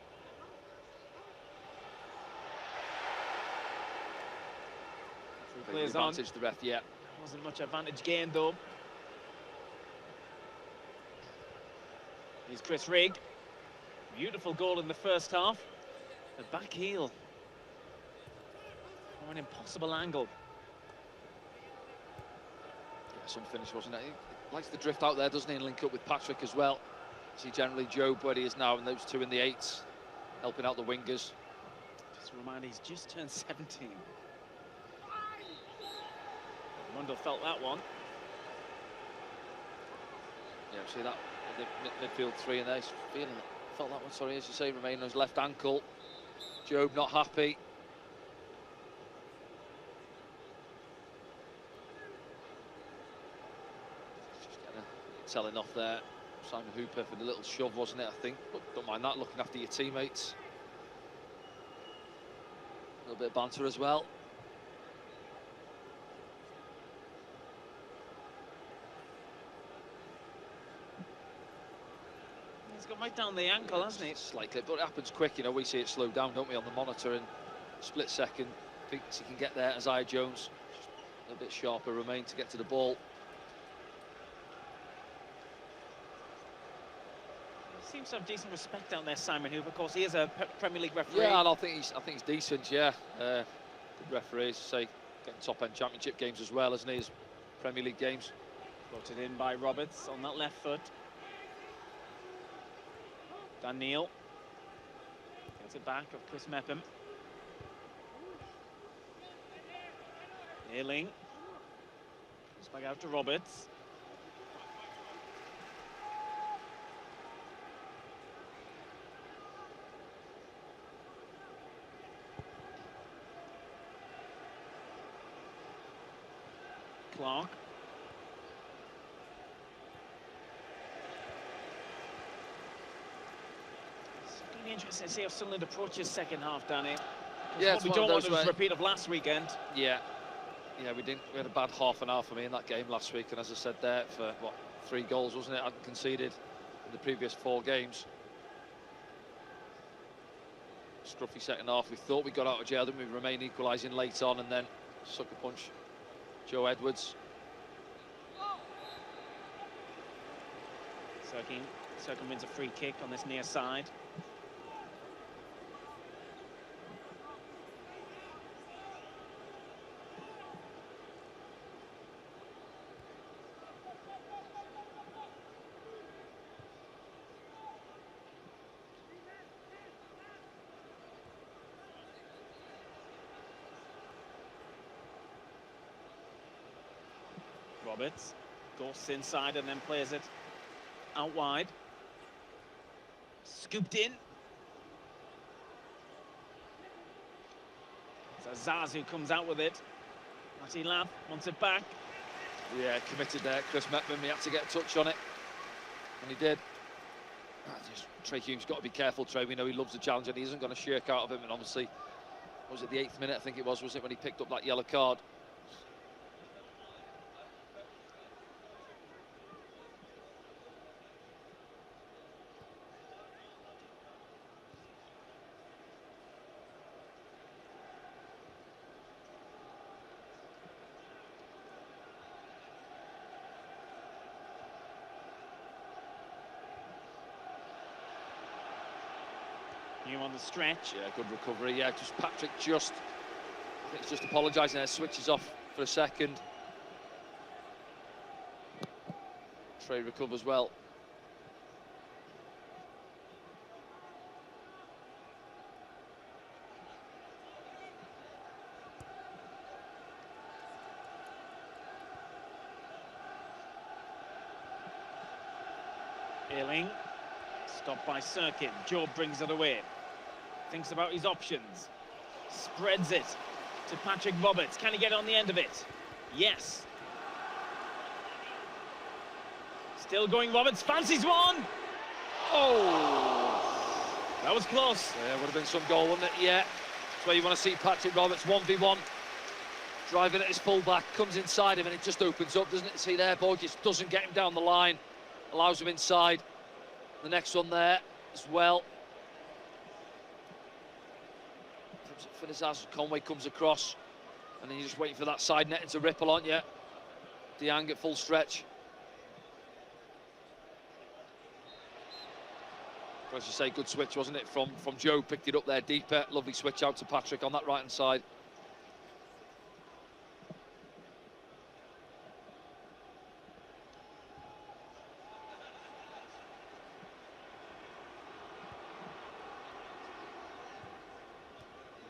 Plays on. Advantage the ref, yeah. Wasn't much advantage gained, though. Here's Chris Rigg. Beautiful goal in the first half. The back heel. Or an impossible angle. Yeah, some finish, wasn't it? He likes to drift out there, doesn't he, and link up with Patrick as well. See generally Job where he is now, and those two in the 8s, helping out the wingers. Just a reminder, he's just turned 17. Mundell felt that one. Yeah, see that the midfield 3 in there. He's felt that one. Sorry, as you say, Remain on his left ankle. Job not happy. Just getting a telling off there. Simon Hooper for the little shove, wasn't it? I think, but don't mind that. Looking after your teammates. A little bit of banter as well. He's got right down the ankle, hasn't he? Slightly, but it happens quick, you know. We see it slow down, don't we, on the monitor in split second. Thinks he can get there. Isaiah Jones, just a little bit sharper, Remain to get to the ball. He seems to have decent respect down there, Simon Hooper. Of course, he is a Premier League referee. Yeah, and I think he's decent. Yeah, good referees, say, getting top-end Championship games as well, isn't he? His Premier League games. Floated in by Roberts on that left foot. Daniel gets it back of Chris Mepham. Earling comes back out to Roberts. Clark. Interesting to see how Sunderland approaches second half, Danny. Yeah, what we don't want is a repeat of last weekend. Yeah, we had a bad half an hour for me in that game last week, and as I said there, for what, 3 goals, wasn't it? I hadn't conceded in the previous 4 games. Scruffy second half. We thought we got out of jail, didn't we? Remain equalising late on, and then sucker punch Joe Edwards. Serkin wins a free kick on this near side. Roberts goes inside and then plays it out wide. Scooped in. So Zazu comes out with it. Matty Lath wants it back. Yeah, committed there. Chris Mepham, he had to get a touch on it, and he did. Trey Hume's got to be careful, Trey. We know he loves the challenge, and he isn't going to shirk out of him. And obviously, was it the 8th minute? I think it was it, when he picked up that yellow card? Hume on the stretch. Yeah, good recovery. Yeah, just Patrick I think he's just apologising there, switches off for a second. Trey recovers well. Earling, stopped by Serkin. Job brings it away. Thinks about his options. Spreads it to Patrick Roberts. Can he get on the end of it? Yes. Still going, Roberts fancies one. Oh! That was close. Yeah, would have been some goal, wouldn't it? Yeah. That's where you want to see Patrick Roberts 1v1. Driving at his full-back, comes inside him and it just opens up, doesn't it? See there, Borges doesn't get him down the line. Allows him inside. The next one there as well. As Conway comes across, and then you're just waiting for that side netting to ripple, aren't you? Diang at full stretch. As you say, good switch, wasn't it? From Joe, picked it up there deeper. Lovely switch out to Patrick on that right-hand side.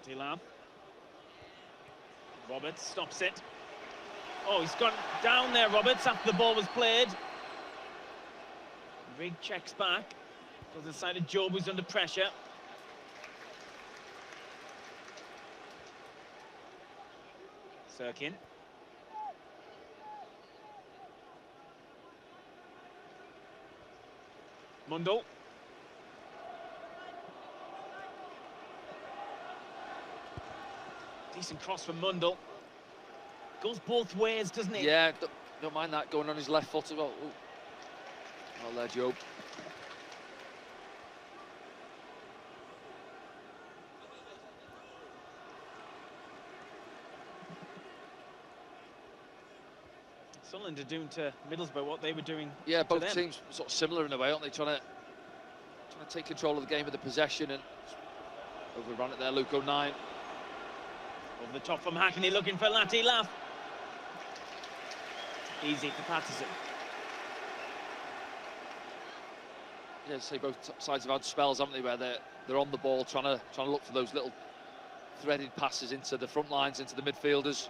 Latilaf. Roberts stops it. Oh, he's gone down there, Roberts, after the ball was played. Rigg checks back. Goes inside to Job, who's under pressure. Sirkin. Mundle. Decent cross from Mundle. Goes both ways, doesn't it? Yeah, don't mind that going on his left foot as well. Ooh. Well there, Job. Sunderland are doing to Middlesbrough what they were doing. Yeah, both to them. teams sort of similar in a way, aren't they? Trying to take control of the game with the possession, and overrun it there, Luke O'Nien. Over the top from Hackney, looking for Latilaf. Easy for Patterson. Yeah, say both sides have had spells, haven't they, where they're on the ball, trying to look for those little threaded passes into the front lines, into the midfielders.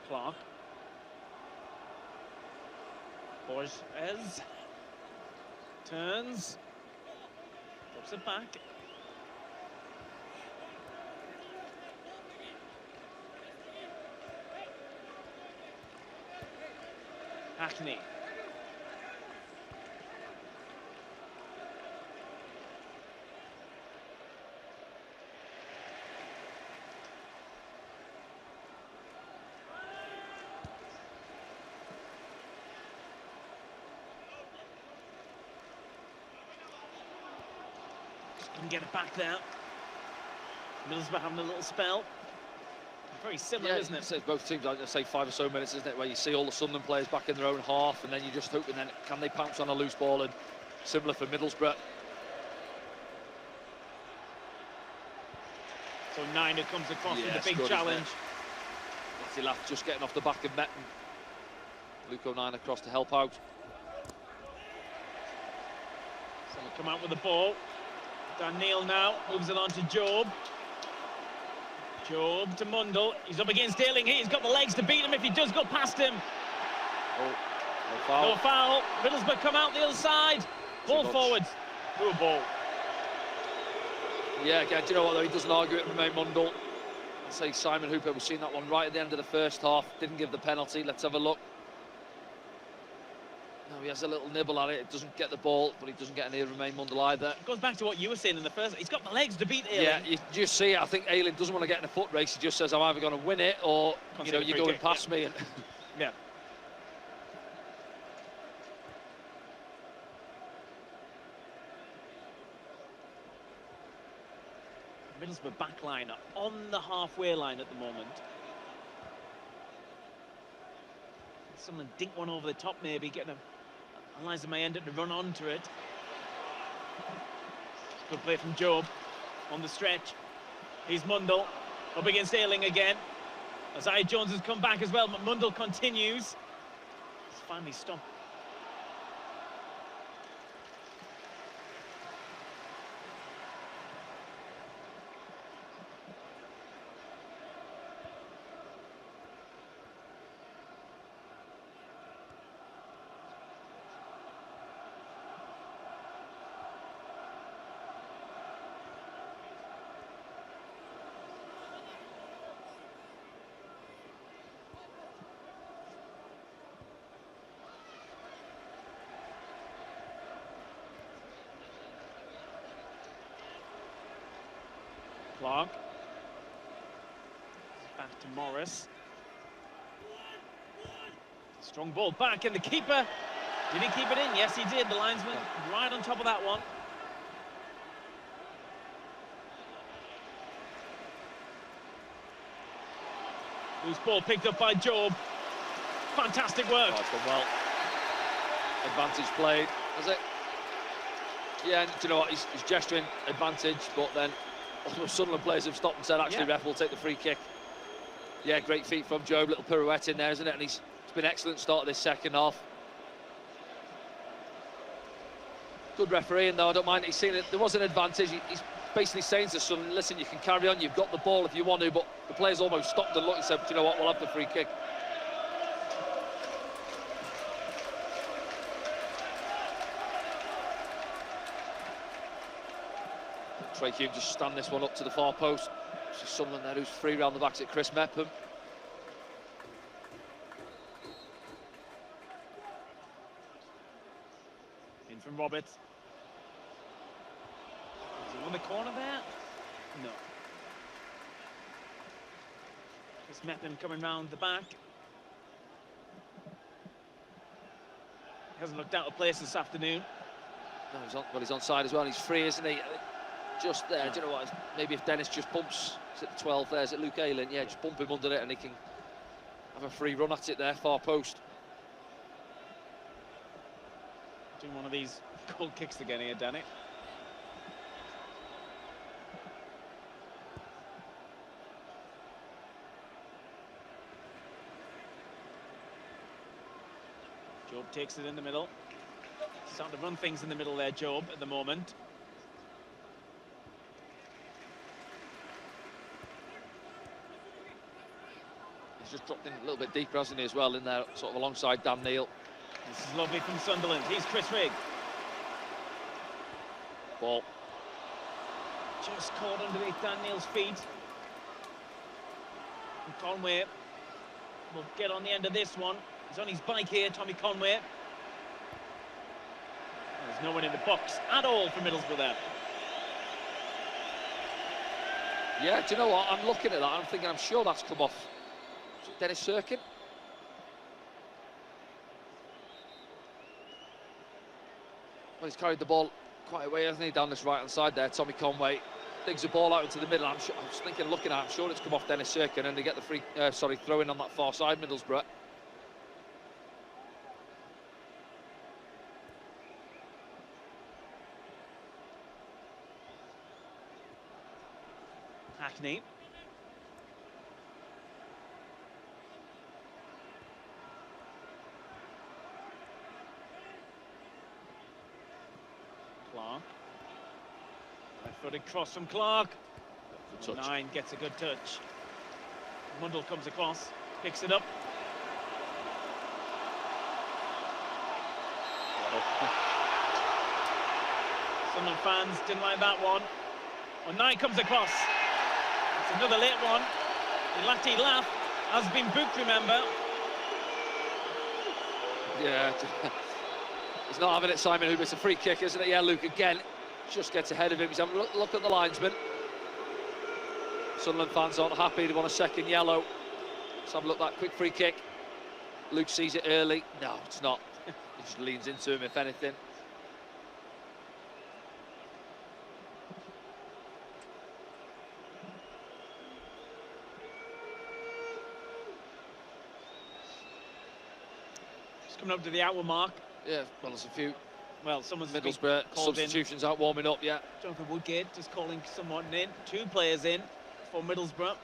Clark. Borges turns, drops it back. Hackney. Can get it back there. Middlesbrough having a little spell. Very similar, isn't it? So both teams, I'd say 5 or so minutes, isn't it, where you see all the Sunderland players back in their own half, and then you're just hoping, then can they pounce on a loose ball? And similar for Middlesbrough. So Niner comes across with a big challenge. Latilaf just getting off the back of Metten. Luke O'Nien across to help out. So we come out with the ball. Dan Neil now moves it on to Job. Job to Mundle. He's up against Ayling. He's got the legs to beat him if he does go past him. Oh, no foul. No foul. Middlesbrough come out the other side. Ball forwards. Through a ball. Yeah, again, do you know what, though? He doesn't argue it, Romain Mundle. I'd say Simon Hooper, we've seen that one right at the end of the first half. Didn't give the penalty. Let's have a look. No, he has a little nibble at it. It doesn't get the ball, but he doesn't get near Romain Mundle either. It goes back to what you were saying in the first. He's got the legs to beat Ayling. Yeah, you just see it. I think Ayling doesn't want to get in a foot race. He just says, I'm either going to win it or, you know, you're going past me. And yeah. Middlesbrough backline on the halfway line at the moment. Someone dink one over the top, maybe getting a Eliza may end up to run onto it. Good play from Job on the stretch. Here's Mundle up against Ayling again. Isaiah Jones has come back as well, but Mundle continues. He's finally stopped. Clark. Back to Morris. Strong ball back, and the keeper, did he keep it in? Yes, he did. The linesman right on top of that one. Loose ball picked up by Job. Fantastic work. Oh, it's gone well. Advantage played, has it? Yeah, and do you know what? He's gesturing advantage, but then all the Sunderland players have stopped and said, actually, ref will take the free kick. Yeah, great feet from Job, little pirouette in there, isn't it? And it's been an excellent start of this second half. Good refereeing, though. I don't mind. He's seen it. There was an advantage. He's basically saying to Sunderland, listen, you can carry on. You've got the ball if you want to, but the players almost stopped and looked and said, do you know what? We'll have the free kick. Trey Hume just stand this one up to the far post. It's Sunderland there who's free round the backs at Chris Mepham. In from Roberts. Is he on the corner there? No. Chris Mepham coming round the back. Hasn't looked out of place this afternoon. No, he's on side as well. He's free, isn't he? Just there. Do you know what? Maybe if Dennis just bumps, is it the 12 there? Is it Luke Ayling? Yeah, just bump him under it and he can have a free run at it there, far post. Doing one of these goal kicks again here, Danny. Job takes it in the middle. Starting to run things in the middle there, Job, at the moment. He's just dropped in a little bit deeper, hasn't he, as well, in there, sort of alongside Dan Neil. This is lovely from Sunderland. Here's Chris Rigg. Ball. Just caught underneath Dan Neil's feet. And Conway will get on the end of this one. He's on his bike here, Tommy Conway. There's no one in the box at all for Middlesbrough there. Yeah, do you know what? I'm looking at that, I'm thinking, I'm sure that's come off. Is it Dennis Serkin? Well, he's carried the ball quite a way, hasn't he, down this right-hand side there. Tommy Conway digs the ball out into the middle. I'm just thinking, looking at it, I'm sure it's come off Dennis Serkin, and they get the throw in on that far side, Middlesbrough. Hackney. Clark. Left-footed cross from Clark. Touch. 9 gets a good touch. Mundle comes across, picks it up. Sunderland fans didn't like that one. When 9 comes across, it's another late one. The Lati laugh has been booked, remember. Yeah, he's not having it, Simon Hooper. It's a free kick, isn't it? Yeah, Luke again just gets ahead of him. He's having a look at the linesman. Sunderland fans aren't happy. They want a second yellow. Let's have a look at that quick free kick. Luke sees it early. No, it's not. He just leans into him, if anything. Coming up to the hour mark. Yeah, well, there's a few. Well, someone's Middlesbrough substitutions out warming up, yeah. Jonathan Woodgate just calling someone in. 2 players in for Middlesbrough.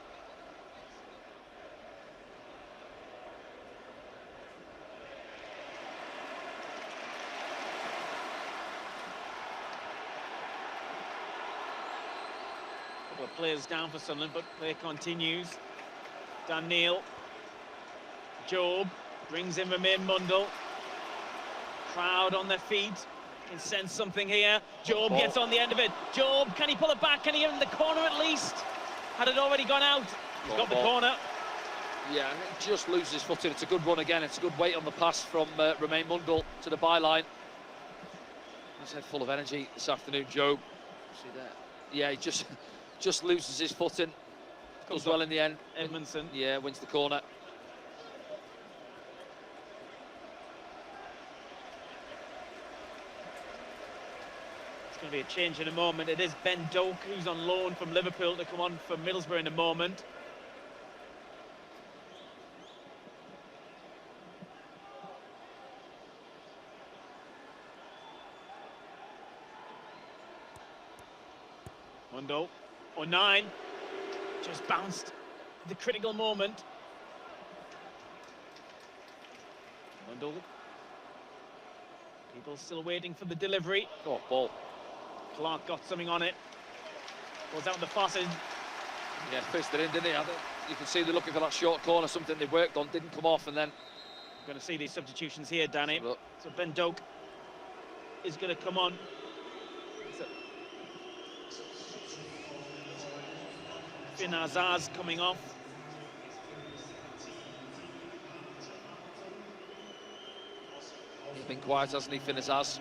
Couple of players down for Sunderland, but play continues. Dan Neil. Job. Brings in Romain Mundle. Crowd on their feet. Can sense something here. Job gets on the end of it. Job, can he pull it back? Can he get in the corner at least? Had it already gone out? He's got the corner. Yeah, and he just loses his footing. It's a good run again. It's a good weight on the pass from Romain Mundle to the byline. He's head full of energy this afternoon, Job. See that? Yeah, he just loses his footing. Goes well in the end. Edmondson. Yeah, wins the corner. Going to be a change in a moment. It is Ben Doak, who's on loan from Liverpool, to come on for Middlesbrough in a moment. Mundo, or 9, just bounced at the critical moment. Mundo, people still waiting for the delivery. Oh, ball. Clark got something on it. Goes out the far side. Yeah, fisted in, didn't he? I think you can see they're looking for that short corner, something they worked on, didn't come off, and then... We're going to see these substitutions here, Danny. Look. So Ben Doak is going to come on. Finn Azaz coming off. He's been quiet, hasn't he, Finn Azaz?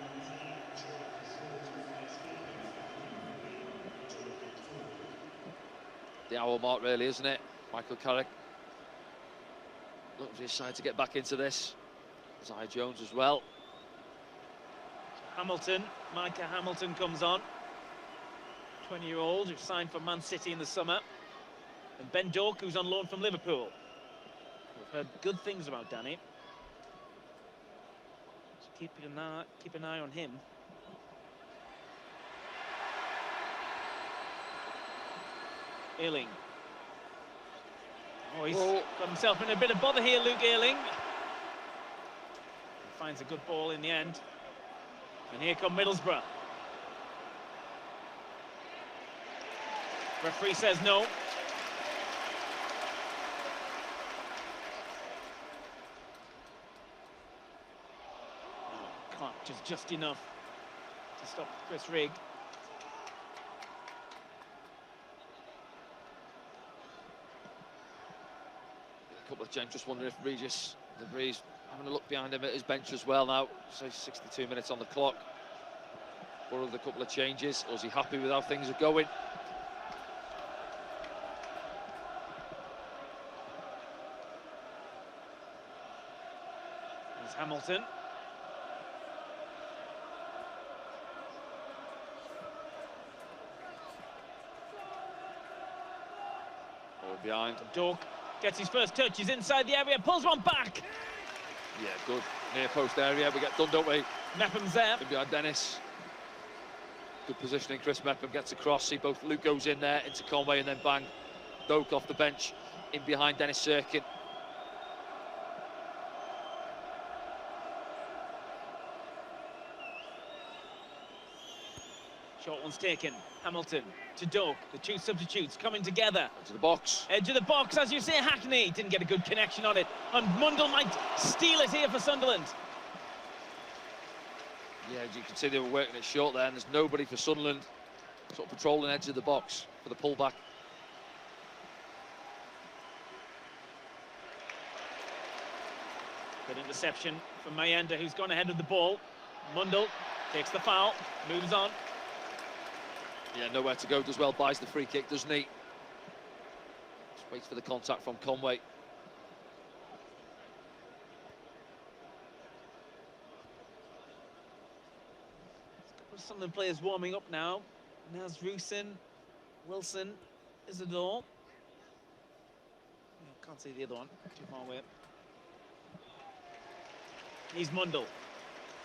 The hour mark, really, isn't it? Michael Carrick looking for his side to get back into this. Zai Jones as well. Hamilton, Micah Hamilton comes on. 20-year-old who signed for Man City in the summer. And Ben Doak, who's on loan from Liverpool. We've heard good things about Danny. So keep an eye on him. Ayling. Oh, he's got himself in a bit of bother here, Luke Ayling. He finds a good ball in the end. And here come Middlesbrough. Referee says no. Clark just enough to stop Chris Rigg. A couple of James just wondering if Regis the Breeze having a look behind him at his bench as well now. So 62 minutes on the clock. Borrowed a couple of changes, or is he happy with how things are going? There's Hamilton. Or behind. Doak gets his first touch, he's inside the area, pulls one back. Yeah, good. Near post area, we get done, don't we? Mepham's there. In behind Dennis. Good positioning, Chris Mepham gets across, see both Luke goes in there, into Conway, and then bang. Doak off the bench, in behind Dennis Sirkin. Short one's taken. Hamilton to Doak. The two substitutes coming together. Into the box. Edge of the box, as you say, Hackney. Didn't get a good connection on it. And Mundle might steal it here for Sunderland. Yeah, as you can see, they were working it short there, and there's nobody for Sunderland sort of patrolling edge of the box for the pullback. Good interception from Mayenda, who's gone ahead of the ball. Mundle takes the foul, moves on. Yeah, nowhere to go, does well, buys the free kick, doesn't he? Just waits for the contact from Conway. Sunderland players warming up now. Naz Rusin, Wilson, Isidore. Can't see the other one, too far away. He's Mundle,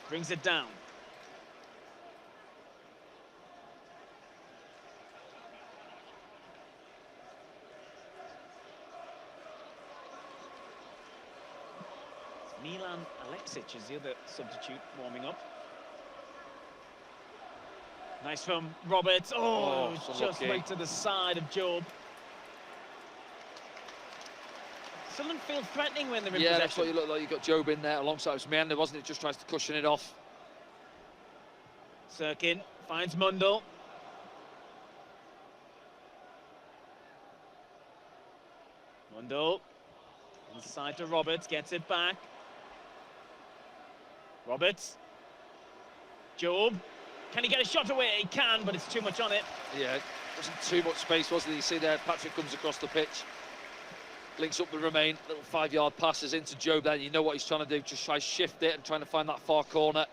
brings it down. Milan Alexic is the other substitute warming up. Nice from Roberts. Oh, just right to the side of Job. Sunderland feel threatening when they're in possession. Yeah, that's what you look like. You've got Job in there alongside Mayenda, wasn't it? Just tries to cushion it off. Sirkin finds Mundle. Mundle inside to Roberts, gets it back. Roberts. Job. Can he get a shot away? He can, but it's too much on it. Yeah, wasn't too much space, was it? You see there, Patrick comes across the pitch, links up the Remain, little 5-yard passes into Job there. You know what he's trying to do, just try to shift it and trying to find that far corner.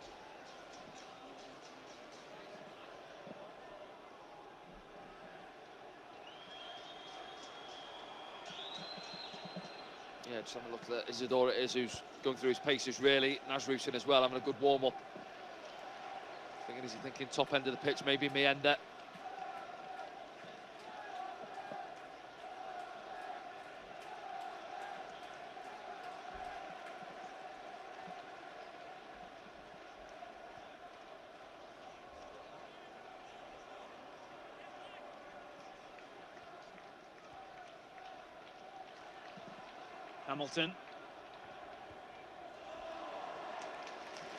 Yeah, just having a look at Isidore it is, who's going through his paces really. Nasrusin as well, having a good warm-up. Is he thinking top end of the pitch, maybe Mayenda. Hamilton.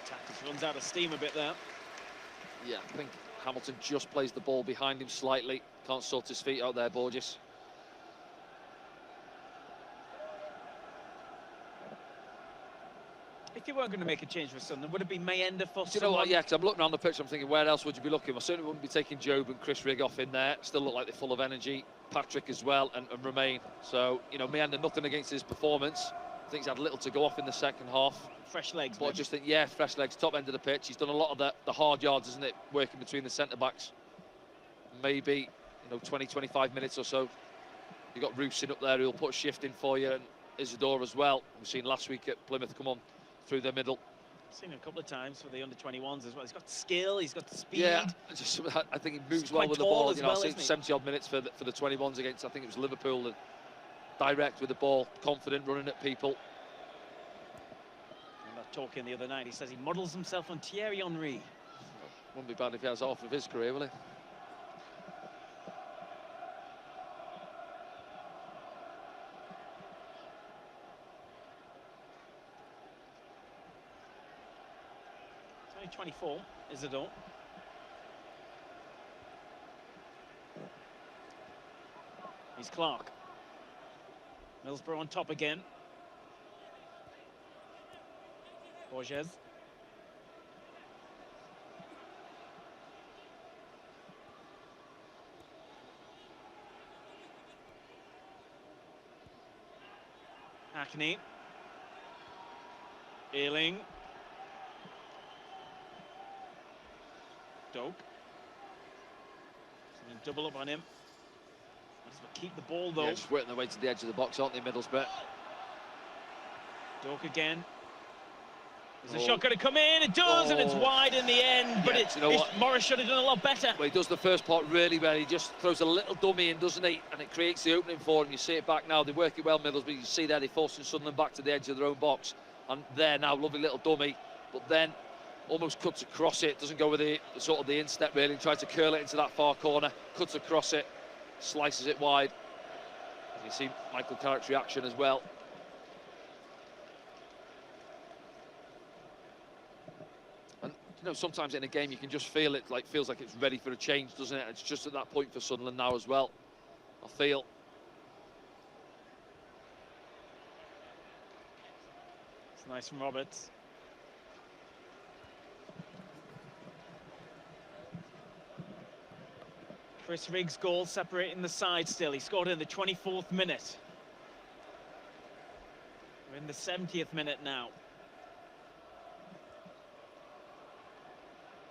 Tactics runs out of steam a bit there. Yeah, I think Hamilton just plays the ball behind him slightly. Can't sort his feet out there, Borges. If you weren't going to make a change for Sunderland, would it be Mayenda for Do you know someone? what? Yeah, because I'm looking around the pitch, I'm thinking, where else would you be looking? I certainly wouldn't be taking Job and Chris Rigg off in there. Still look like they're full of energy. Patrick as well, and Romain. So, you know, Mayenda, nothing against his performance. I think he's had little to go off in the second half. Fresh legs, But maybe. I just think, yeah, fresh legs, top end of the pitch. He's done a lot of the hard yards, isn't it? Working between the centre-backs. Maybe, you know, 20, 25 minutes or so. You've got Roosing up there who'll put a shift in for you, and Isidore as well. We've seen last week at Plymouth come on through the middle. Seen him a couple of times for the under-21s as well. He's got skill, he's got the speed. Yeah, I think he moves well with the tall ball. as You know, well, I've seen isn't he? 70 odd minutes for the 21s against, I think it was Liverpool, and direct with the ball, confident, running at people. I'm not talking the other night. He says he models himself on Thierry Henry. Wouldn't be bad if he has half of his career, will he? He's only 24, Isidore. He's Clark. Middlesbrough on top again. Borges. Hackney. Ealing. Doak. Double up on him. Might as well keep the ball though. Yeah, just working their way to the edge of the box, aren't they, Middlesbrough? Doak again. Is the shot going to come in? It does, and it's wide in the end. But Yeah, you know what? Morris should have done a lot better. Well, he does the first part really well. He just throws a little dummy in, doesn't he? And it creates the opening for him. You see it back now. They work it well, Middlesbrough. You see there, they're forcing Sunderland back to the edge of their own box. And there now, lovely little dummy. But then almost cuts across it. Doesn't go with the sort of the instep really. And tries to curl it into that far corner. Cuts across it. Slices it wide. You see Michael Carrick's reaction as well. And you know, sometimes in a game you can just feel it, like feels like it's ready for a change, doesn't it? It's just at that point for Sunderland now as well, I feel. It's nice from Roberts. Chris Rigg's goal separating the side still. He scored in the 24th minute. We're in the 70th minute now.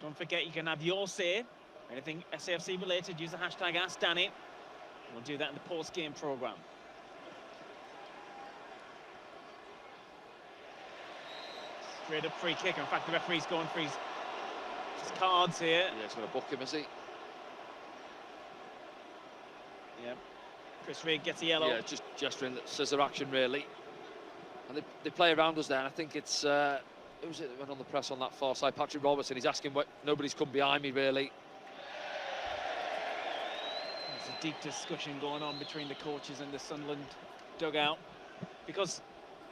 Don't forget, you can have your say. Anything SAFC related, use the hashtag AskDanny. We'll do that in the post-game programme. Straight up free kick. In fact, the referee's going for his cards here. Yeah, he's going to book him, is he? Yeah. Chris Rigg gets a yellow. Yeah, just gesturing that scissor action, really. And they play around us there, and I think it's... who's it that went on the press on that far side? Patrick Robertson. He's asking what... Nobody's come behind me, really. There's a deep discussion going on between the coaches and the Sunderland dugout. Because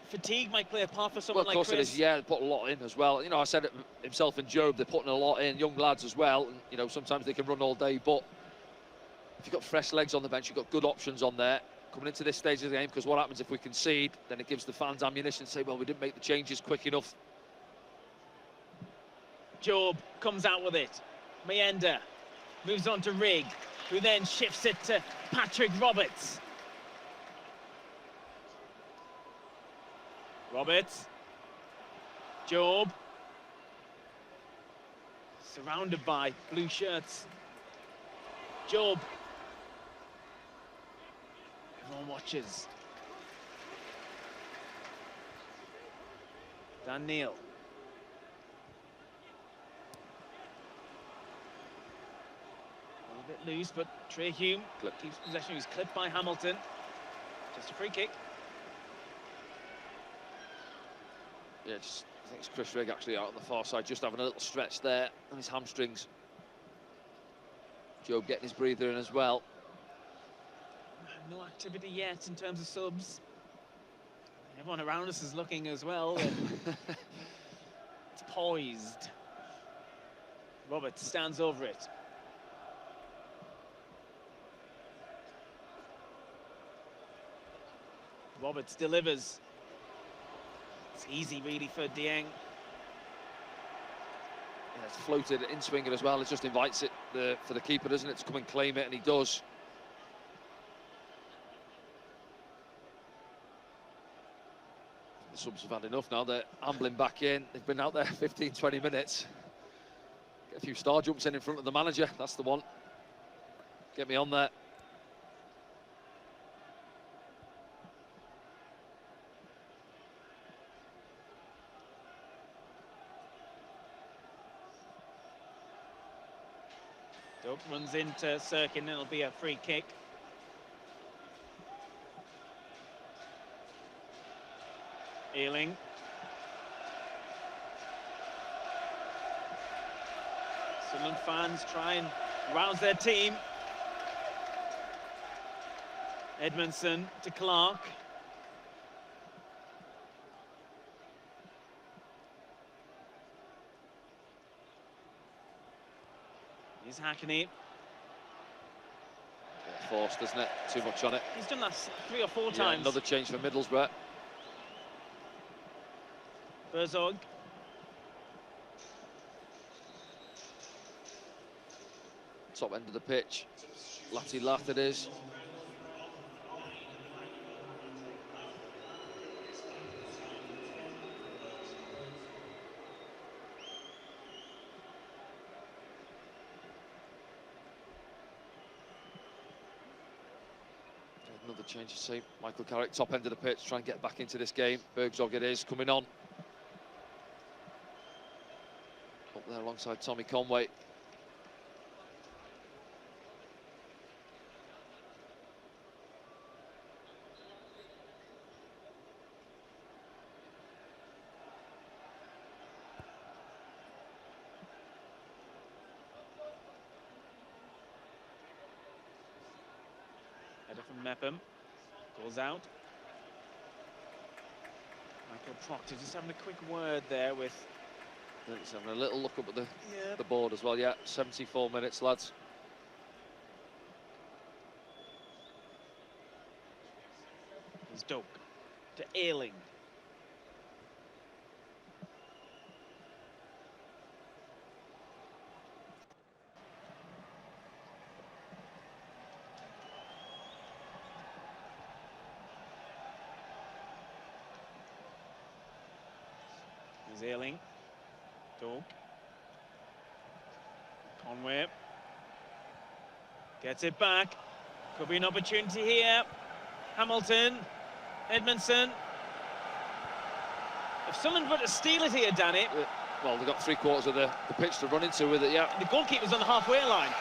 fatigue might play a part for someone like Chris. Well, of course it is, yeah. They put a lot in as well. You know, I said it himself and Job, they're putting a lot in. Young lads as well. And, you know, sometimes they can run all day, but if you've got fresh legs on the bench, you've got good options on there coming into this stage of the game, because what happens if we concede, then it gives the fans ammunition to say, well, we didn't make the changes quick enough. Job comes out with it. Mayenda moves on to Rigg, who then shifts it to Patrick Roberts. Roberts. Job. Surrounded by blue shirts. Job. Everyone watches. Dan Neil. A little bit loose, but Trey Hume keeps possession. He's clipped by Hamilton. Just a free kick. Yeah, I think it's Chris Rigg actually out on the far side, just having a little stretch there on his hamstrings. Job getting his breather in as well. No activity yet in terms of subs. Everyone around us is looking as well. It's poised. Roberts stands over it. Roberts delivers. It's easy really for Dieng. Yeah, it's floated in swinger as well. It just invites it for the keeper, doesn't it, to come and claim it, and he does. The subs have had enough now. They're ambling back in. They've been out there 15, 20 minutes. Get a few star jumps in front of the manager. That's the one. Get me on there. Doak runs into Sirkin, and it'll be a free kick. Ealing. Sunderland fans try and rouse their team. Edmondson to Clark. Here's Hackney. Forced, isn't it? Too much on it. He's done that 3 or 4 times. Another change for Middlesbrough. Herzog. Top end of the pitch. Latty Lath it is. Another change, you see. Michael Carrick, top end of the pitch, try and get back into this game. Herzog it is, coming on. Up there alongside Tommy Conway. Header from Mepham. Goes out. Michael Proctor just having a quick word there with... He's having a little look up at the board as well. Yeah, 74 minutes, lads. Here's Doak to Ealing. Here's Ealing. Doak. Conway. Gets it back. Could be an opportunity here. Hamilton. Edmondson. If someone were to steal it here, Danny... Well, they've got 3/4 of the pitch to run into with it, yeah. The goalkeeper's on the halfway line.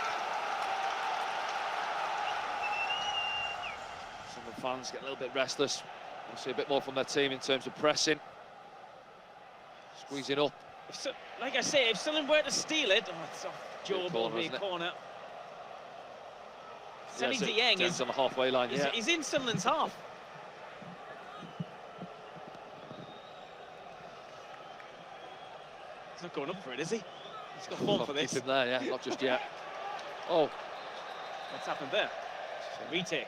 Some of the fans get a little bit restless. We'll see a bit more from their team in terms of pressing. Squeezing up. Like I say, if someone were to steal it... Oh, it's off Joe Ball, a corner. Sonny Dieng is on the halfway line, yeah. He's in Sunderland's half. He's not going up for it, is he? He's got form for this. Keep him there, yeah, not just yet. Oh. What's happened there? Retake.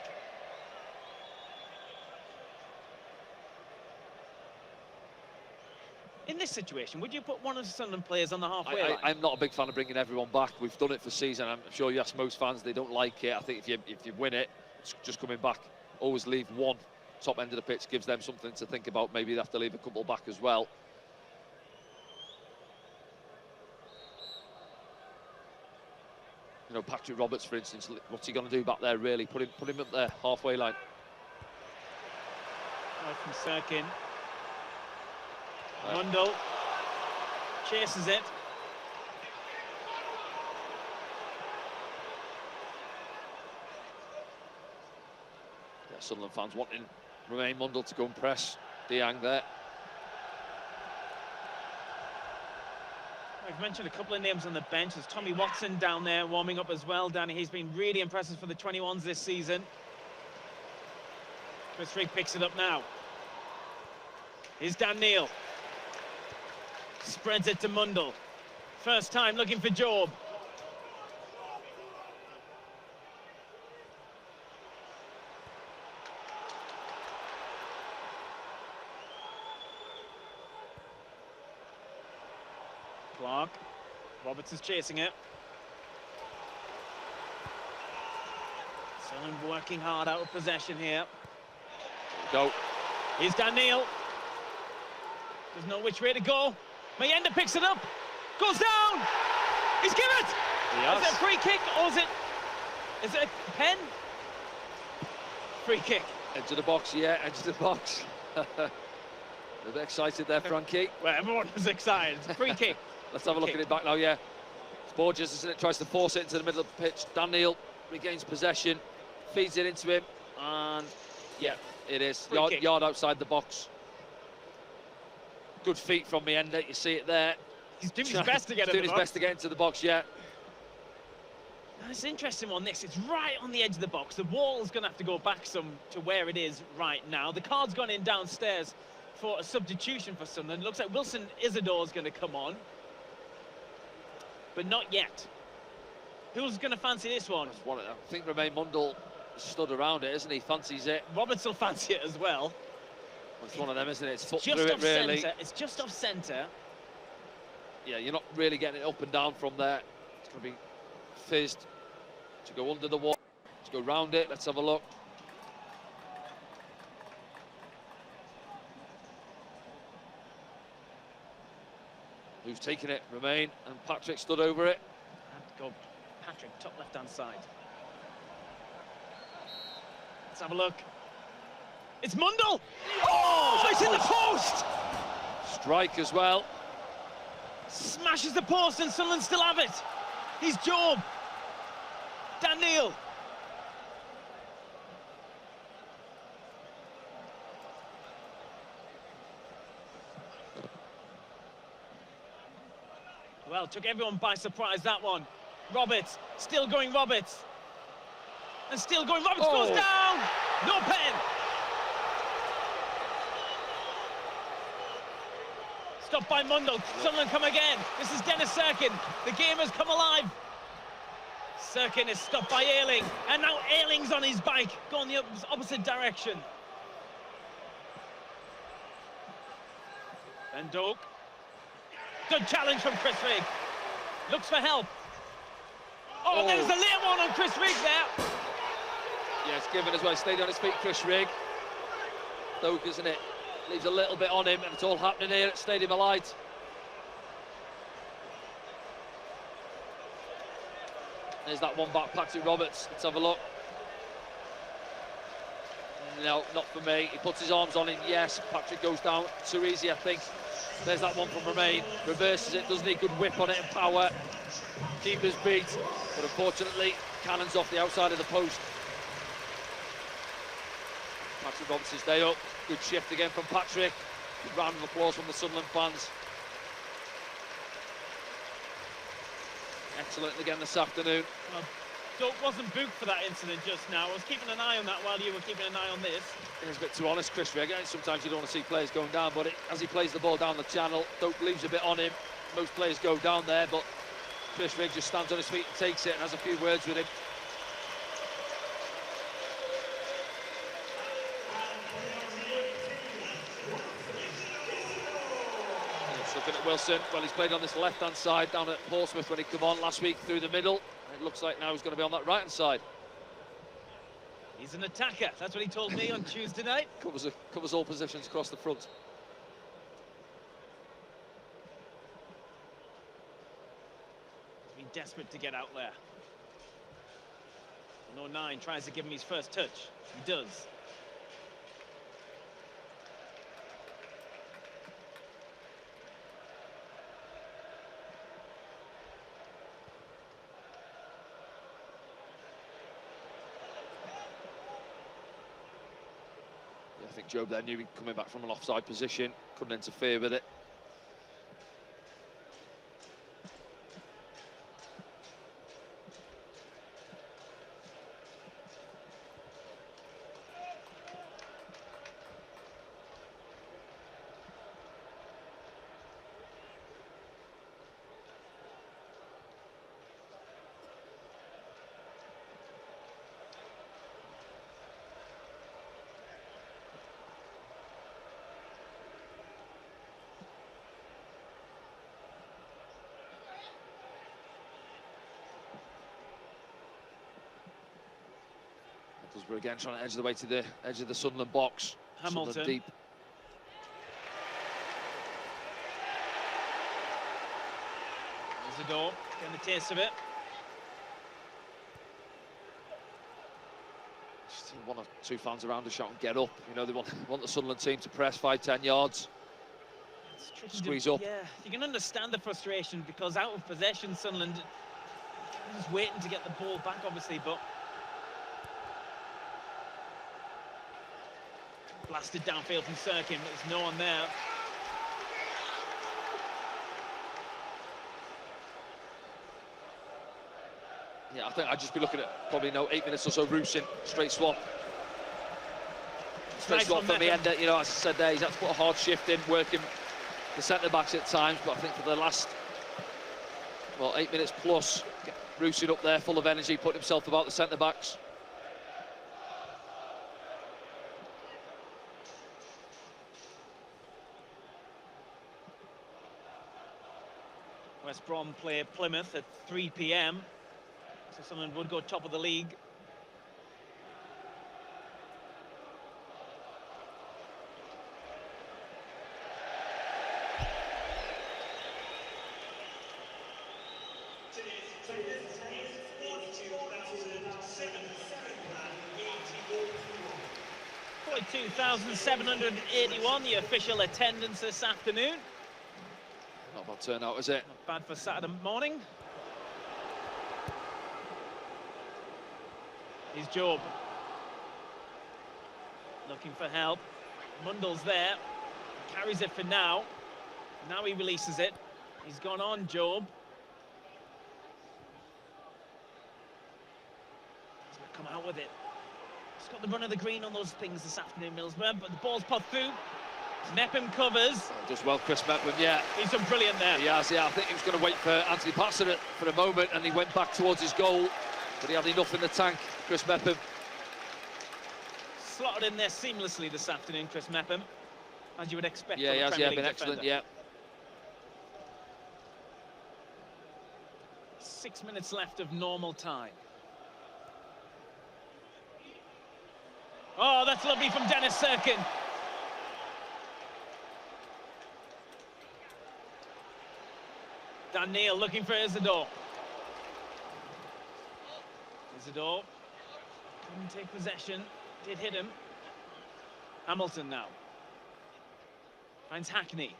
In this situation, would you put one of the Sunderland players on the halfway line? I'm not a big fan of bringing everyone back. We've done it for season. I'm sure you ask most fans, they don't like it. I think if you win it, it's just coming back. Always leave one top end of the pitch, gives them something to think about. Maybe they have to leave a couple back as well. You know, Patrick Roberts, for instance, what's he going to do back there, really? Put him up there, halfway line. Right from Sirkin. Mundell chases it. Yeah, Sunderland fans wanting Romain Mundell to go and press Dieng there. I've mentioned a couple of names on the bench. There's Tommy Watson down there warming up as well, Danny. He's been really impressive for the 21s this season. Chris Rigg picks it up now. Here's Dan Neil. Spreads it to Mundle. First time looking for Job. Clark. Roberts is chasing it. Sunderland working hard out of possession here. Go. Here's Dan Neil. Doesn't know which way to go. Mayenda picks it up. Goes down. He's given it. Is it a free kick or is it a pen? Free kick. Edge of the box, yeah, edge of the box. A bit excited there, Frankie. Well, everyone was excited. It's a free kick. Let's have a look at it back now, yeah. It's Borges, isn't it? Tries to force it into the middle of the pitch. Dan Neil regains possession, feeds it into him, and yeah, it is. Yard outside the box. Good feet from Mayenda, you see it there. He's doing his best to get into the box. Doing his best to get into the box, yeah. It's an interesting one, this. It's right on the edge of the box. The wall's going to have to go back some to where it is right now. The card's gone in downstairs for a substitution for Sunderland. Looks like Wilson Isidore's going to come on. But not yet. Who's going to fancy this one? I think Romain Mundle stood around it, isn't he? Fancies it. Roberts will fancy it as well. Well, it's one of them, isn't it? It's foot just through off it, really. Centre. It's just off centre. Yeah, you're not really getting it up and down from there. It's going to be fizzed to go under the wall, to go round it. Let's have a look. Who's taking it? Romain, and Patrick stood over it. And go Patrick, top left-hand side. Let's have a look. It's Mundle! Oh, it's in the post! Strike as well. Smashes the post and Sunderland still have it. He's Job. Dan Neil. Well, took everyone by surprise, that one. Roberts, still going Roberts. And still going, Roberts goes down! No pen! Stopped by Mundle. Sunderland come again. This is Dennis Serkin. The game has come alive. Serkin is stopped by Ayling. And now Ayling's on his bike, going the opposite direction. Then Doak. Good challenge from Chris Rigg. Looks for help. Oh, there's a late one on Chris Rigg there. Yeah, it's given as well. Stayed on his feet, Chris Rigg. Doak, isn't it? Leaves a little bit on him, and it's all happening here at Stadium of Light. There's that one back, Patrick Roberts. Let's have a look. No, not for me. He puts his arms on him. Yes, Patrick goes down. Too easy, I think. There's that one from Romain. Reverses it. Doesn't he? Good whip on it and power. Keeper's beat. But unfortunately, cannons off the outside of the post. Patrick Roberts' day up. Good shift again from Patrick. Good round of applause from the Sunderland fans. Excellent again this afternoon. Well, Doak wasn't booked for that incident just now. I was keeping an eye on that while you were keeping an eye on this. It was a bit too honest, Chris Rigg. Sometimes you don't want to see players going down, but as he plays the ball down the channel, Doak leaves a bit on him. Most players go down there, but Chris Rigg just stands on his feet and takes it and has a few words with him. Looking at Wilson, well, he's played on this left-hand side down at Portsmouth when he came on last week through the middle. It looks like now he's going to be on that right-hand side. He's an attacker. That's what he told me on Tuesday night. Covers all positions across the front. He's been desperate to get out there. No 9 tries to give him his first touch. He does. I think Job there knew he'd coming back from an offside position, couldn't interfere with it. Middlesbrough again trying to edge the way to the edge of the Sunderland box. Hamilton. Sunderland deep. There's the door, getting the taste of it. Just one or two fans around to shout and get up. You know, they want the Sunderland team to press 5-10 yards. It's tricky Squeeze to, up. Yeah, you can understand the frustration because out of possession, Sunderland just waiting to get the ball back, obviously, but blasted downfield from Sirkin, but there's no one there. Yeah, I think I'd just be looking at probably 8 minutes or so. Roosing, straight swap. Straight swap for me, and you know, as I said there, he's had to put a hard shift in, working the centre backs at times. But I think for the last 8 minutes plus, Roosing up there, full of energy, putting himself about the centre backs. West Brom play Plymouth at 3 p.m. So Sunderland would go top of the league. $42,781, the official attendance this afternoon. Not a bad turnout, is it? Not bad for Saturday morning. Here's Job. Looking for help. Mundle's there. Carries it for now. Now he releases it. He's gone on, Job. He's going to come out with it. He's got the run of the green on those things this afternoon, Middlesbrough, but the ball's popped through. Mepham covers. Does well, Chris Mepham, yeah. He's done brilliant there. He has, yeah. I think he was going to wait for Anthony Patterson for a moment, and he went back towards his goal, but he had enough in the tank, Chris Mepham. Slotted in there seamlessly this afternoon, Chris Mepham, as you would expect. Yeah, he has, Premier yeah, League been defender. excellent, yeah. 6 minutes left of normal time. Oh, that's lovely from Dennis Sirkin. Dan Neil looking for Isidore. Isidore couldn't take possession, did hit him. Hamilton now. Finds Hackney.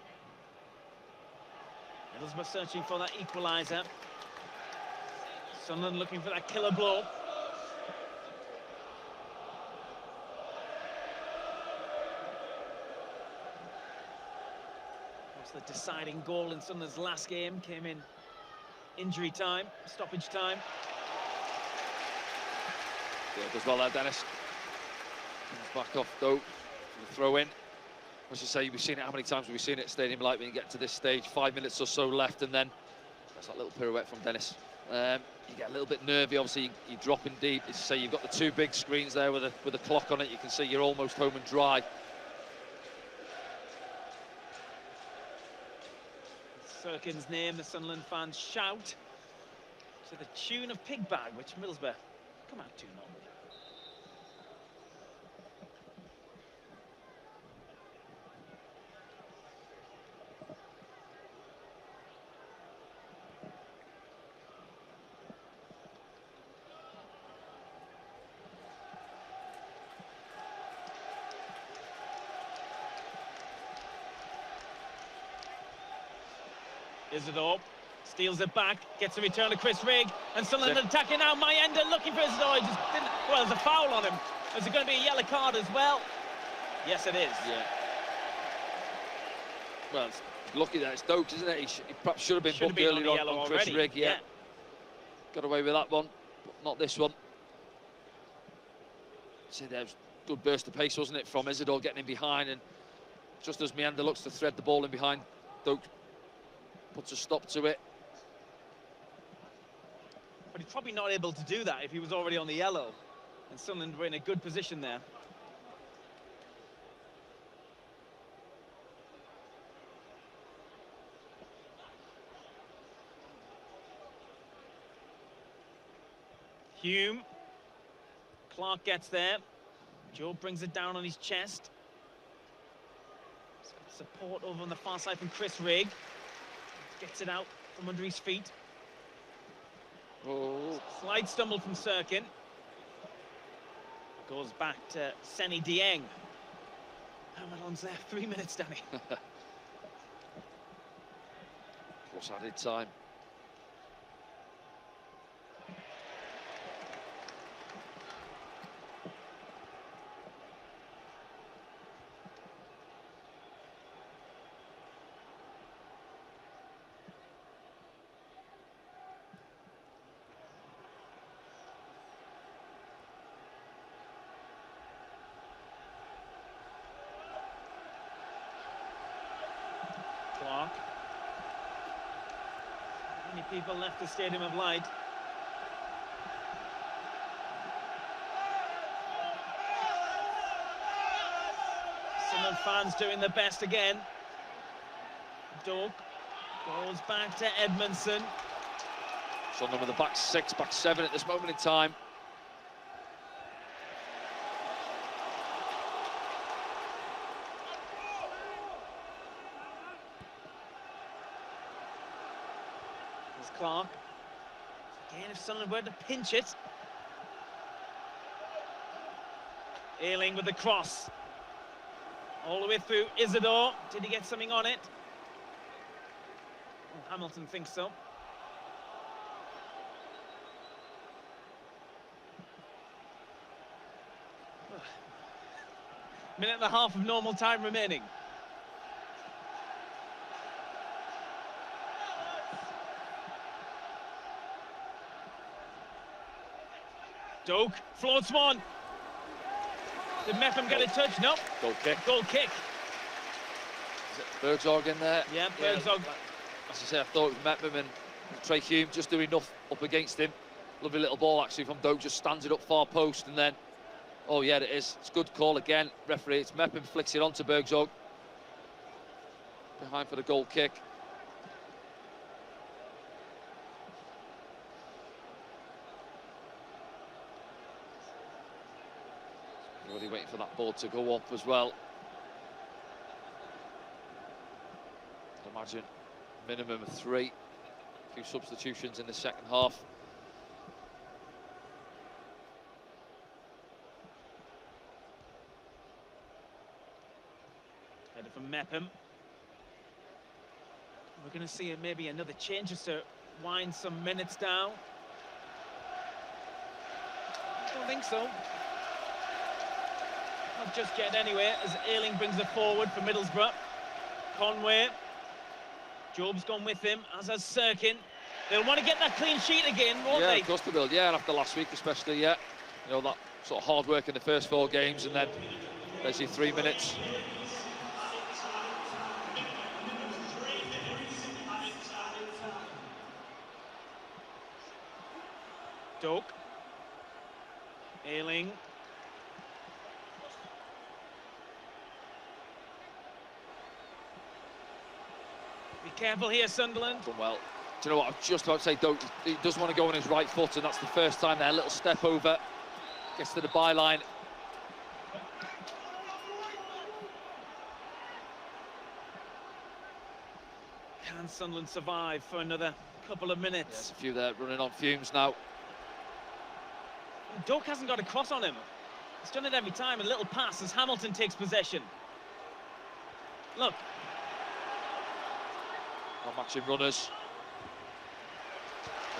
Middlesbrough searching for that equaliser. Sunderland looking for that killer blow. The deciding goal in Sunderland's last game came in injury time, stoppage time. Yeah, does well there, Dennis. Back off, though, for the throw-in. As you say, we've seen it, how many times have we seen it at Stadium Light when you get to this stage? 5 minutes or so left, and then that's that little pirouette from Dennis. You get a little bit nervy, obviously, you're dropping deep. As you say, you've got the two big screens there with a clock on it. You can see you're almost home and dry. Sirkin's name, the Sunderland fans shout to the tune of Pig Bag, which Middlesbrough come out to normally. Isidore steals it back, gets a return to Chris Rigg, and Sunderland attacking now. Mayenda looking for Isidore. He just didn't. Well, there's a foul on him. Is it going to be a yellow card as well? Yes, it is. Yeah. Well, it's lucky that it's Stokes, isn't it? He perhaps should have been booked earlier on Chris Rigg. Yeah. Got away with that one, but not this one. See, there was a good burst of pace, wasn't it, from Isidore getting in behind, and just as Mayenda looks to thread the ball in behind, Stokes puts a stop to it. But he's probably not able to do that if he was already on the yellow. And Sunderland were in a good position there. Hume Clark gets there. Joe brings it down on his chest. He's got support over on the far side from Chris Rigg. Gets it out from under his feet. Oh. Slight stumble from Sirkin. Goes back to Seni Dieng. How long's there? 3 minutes, Danny. Plus added time. Clark. Many people left the Stadium of Light. Sunderland fans doing their best again. Doak goes back to Edmondson. Sunderland with the back 6, back 7 at this moment in time. Clark. Again, if Sunderland were to pinch it. Ayling with the cross. All the way through Isidore. Did he get something on it? Oh, Hamilton thinks so. Minute and a half of normal time remaining. Doak floats one. Did Mepham get a touch? No. Goal kick. Goal kick. Is it Bergzorg in there? Yeah, Bergzorg. As I say, I thought it was Mepham and Trey Hume just doing enough up against him. Lovely little ball actually from Doak, just stands it up far post and then, oh yeah, it is. It's a good call again. Referee, it's Mepham, flicks it onto Bergzorg. Behind for the goal kick. Already waiting for that ball to go up as well. I'd imagine minimum of 3. A few substitutions in the second half. Header from Mepham. We're going to see maybe another change just to wind some minutes down. I don't think so. Not just yet anyway, as Ayling brings it forward for Middlesbrough. Conway. Job's gone with him, as has Sirkin. They'll want to get that clean sheet again, won't they? Yeah, of course they will. Yeah, and after last week especially, yeah. You know, that sort of hard work in the first 4 games and then there's your 3 minutes. Doak. Ayling. Be careful here, Sunderland. Done well. Do you know what? I was just about to say, Doak, he does want to go on his right foot, and that's the first time there. A little step over, gets to the byline. Can Sunderland survive for another couple of minutes? There's a few there running on fumes now. Doak hasn't got a cross on him. He's done it every time. A little pass as Hamilton takes possession. Look. Not matching runners.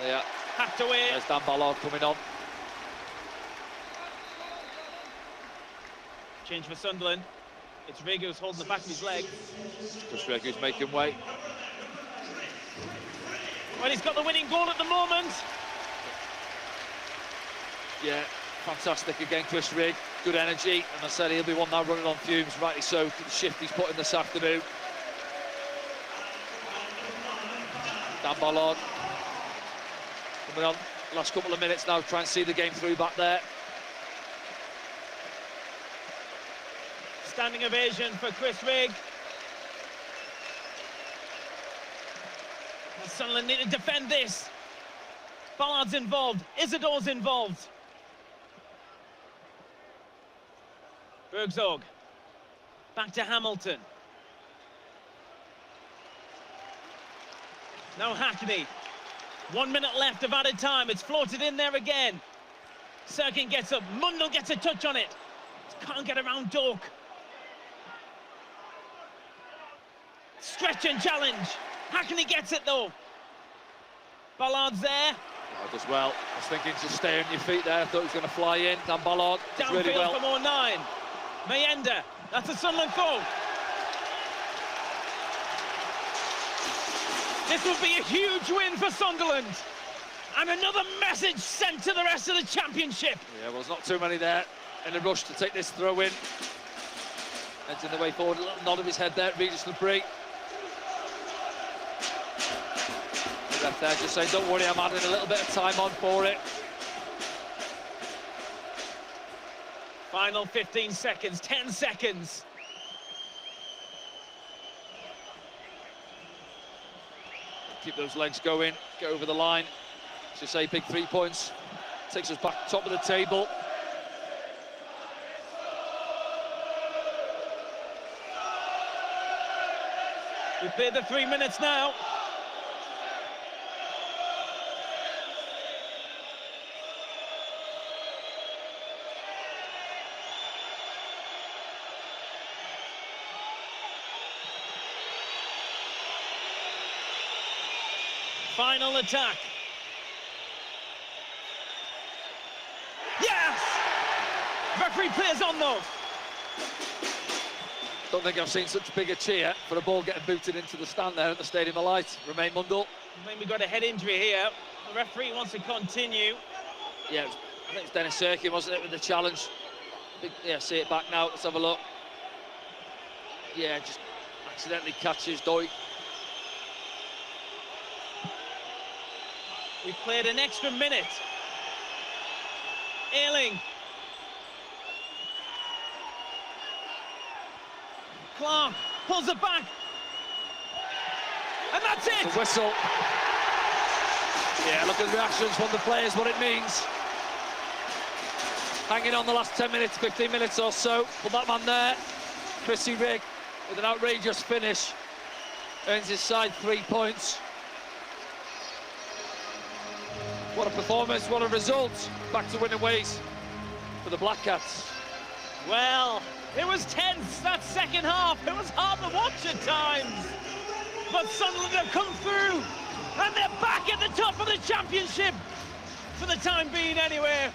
Yeah. Hacked away. There's Dan Ballard coming on. Change for Sunderland. It's Rigg who's holding the back of his leg. Chris Rigg who's making way. Well, he's got the winning goal at the moment. Yeah, fantastic again, Chris Rigg. Good energy, and I said he'll be one now running on fumes, rightly so, for the shift he's put in this afternoon. Dan Ballard coming on, last couple of minutes now, try and see the game through back there. Standing ovation for Chris Rigg. Sunderland need to defend this. Ballard's involved, Isidore's involved. Bergzorg. Back to Hamilton. Now Hackney. 1 minute left of added time. It's floated in there again. Serkin gets up. Mundell gets a touch on it. Can't get around Dork. Stretch and challenge. Hackney gets it though. Ballard's there. Oh, does well. I was thinking to stay on your feet there. I thought he was going to fly in. Dan Ballard does Downfield really well. from O'Nien. Mayenda. That's a Sunderland throw. This will be a huge win for Sunderland. And another message sent to the rest of the championship. Yeah, well, there's not too many there in a rush to take this throw in. Edging the way forward, a little nod of his head there, Regis Labrie. The ref there just saying, don't worry, I'm adding a little bit of time on for it. Final 15 seconds, 10 seconds. Keep those legs going, get over the line. As I say, big 3 points. Takes us back top of the table. We've played the 3 minutes now. Final attack. Yes! Referee plays on though. Don't think I've seen such big a cheer for a ball getting booted into the stand there at the Stadium of Light. Romain Mundell. Maybe got a head injury here. The referee wants to continue. Yeah, I think it's Dennis Serkin, wasn't it, with the challenge? Yeah, see it back now. Let's have a look. Yeah, just accidentally catches Doig. We've played an extra minute. Ayling. Clark pulls it back. And that's it! The whistle. Yeah, look at the reactions from the players, what it means. Hanging on the last 10 minutes, 15 minutes or so. But that man there, Chrissy Rigg, with an outrageous finish, earns his side 3 points. What a performance, what a result. Back to winning ways for the Black Cats. Well, it was tense, that second half. It was hard to watch at times. But Sunderland have come through, and they're back at the top of the championship. For the time being, anyway.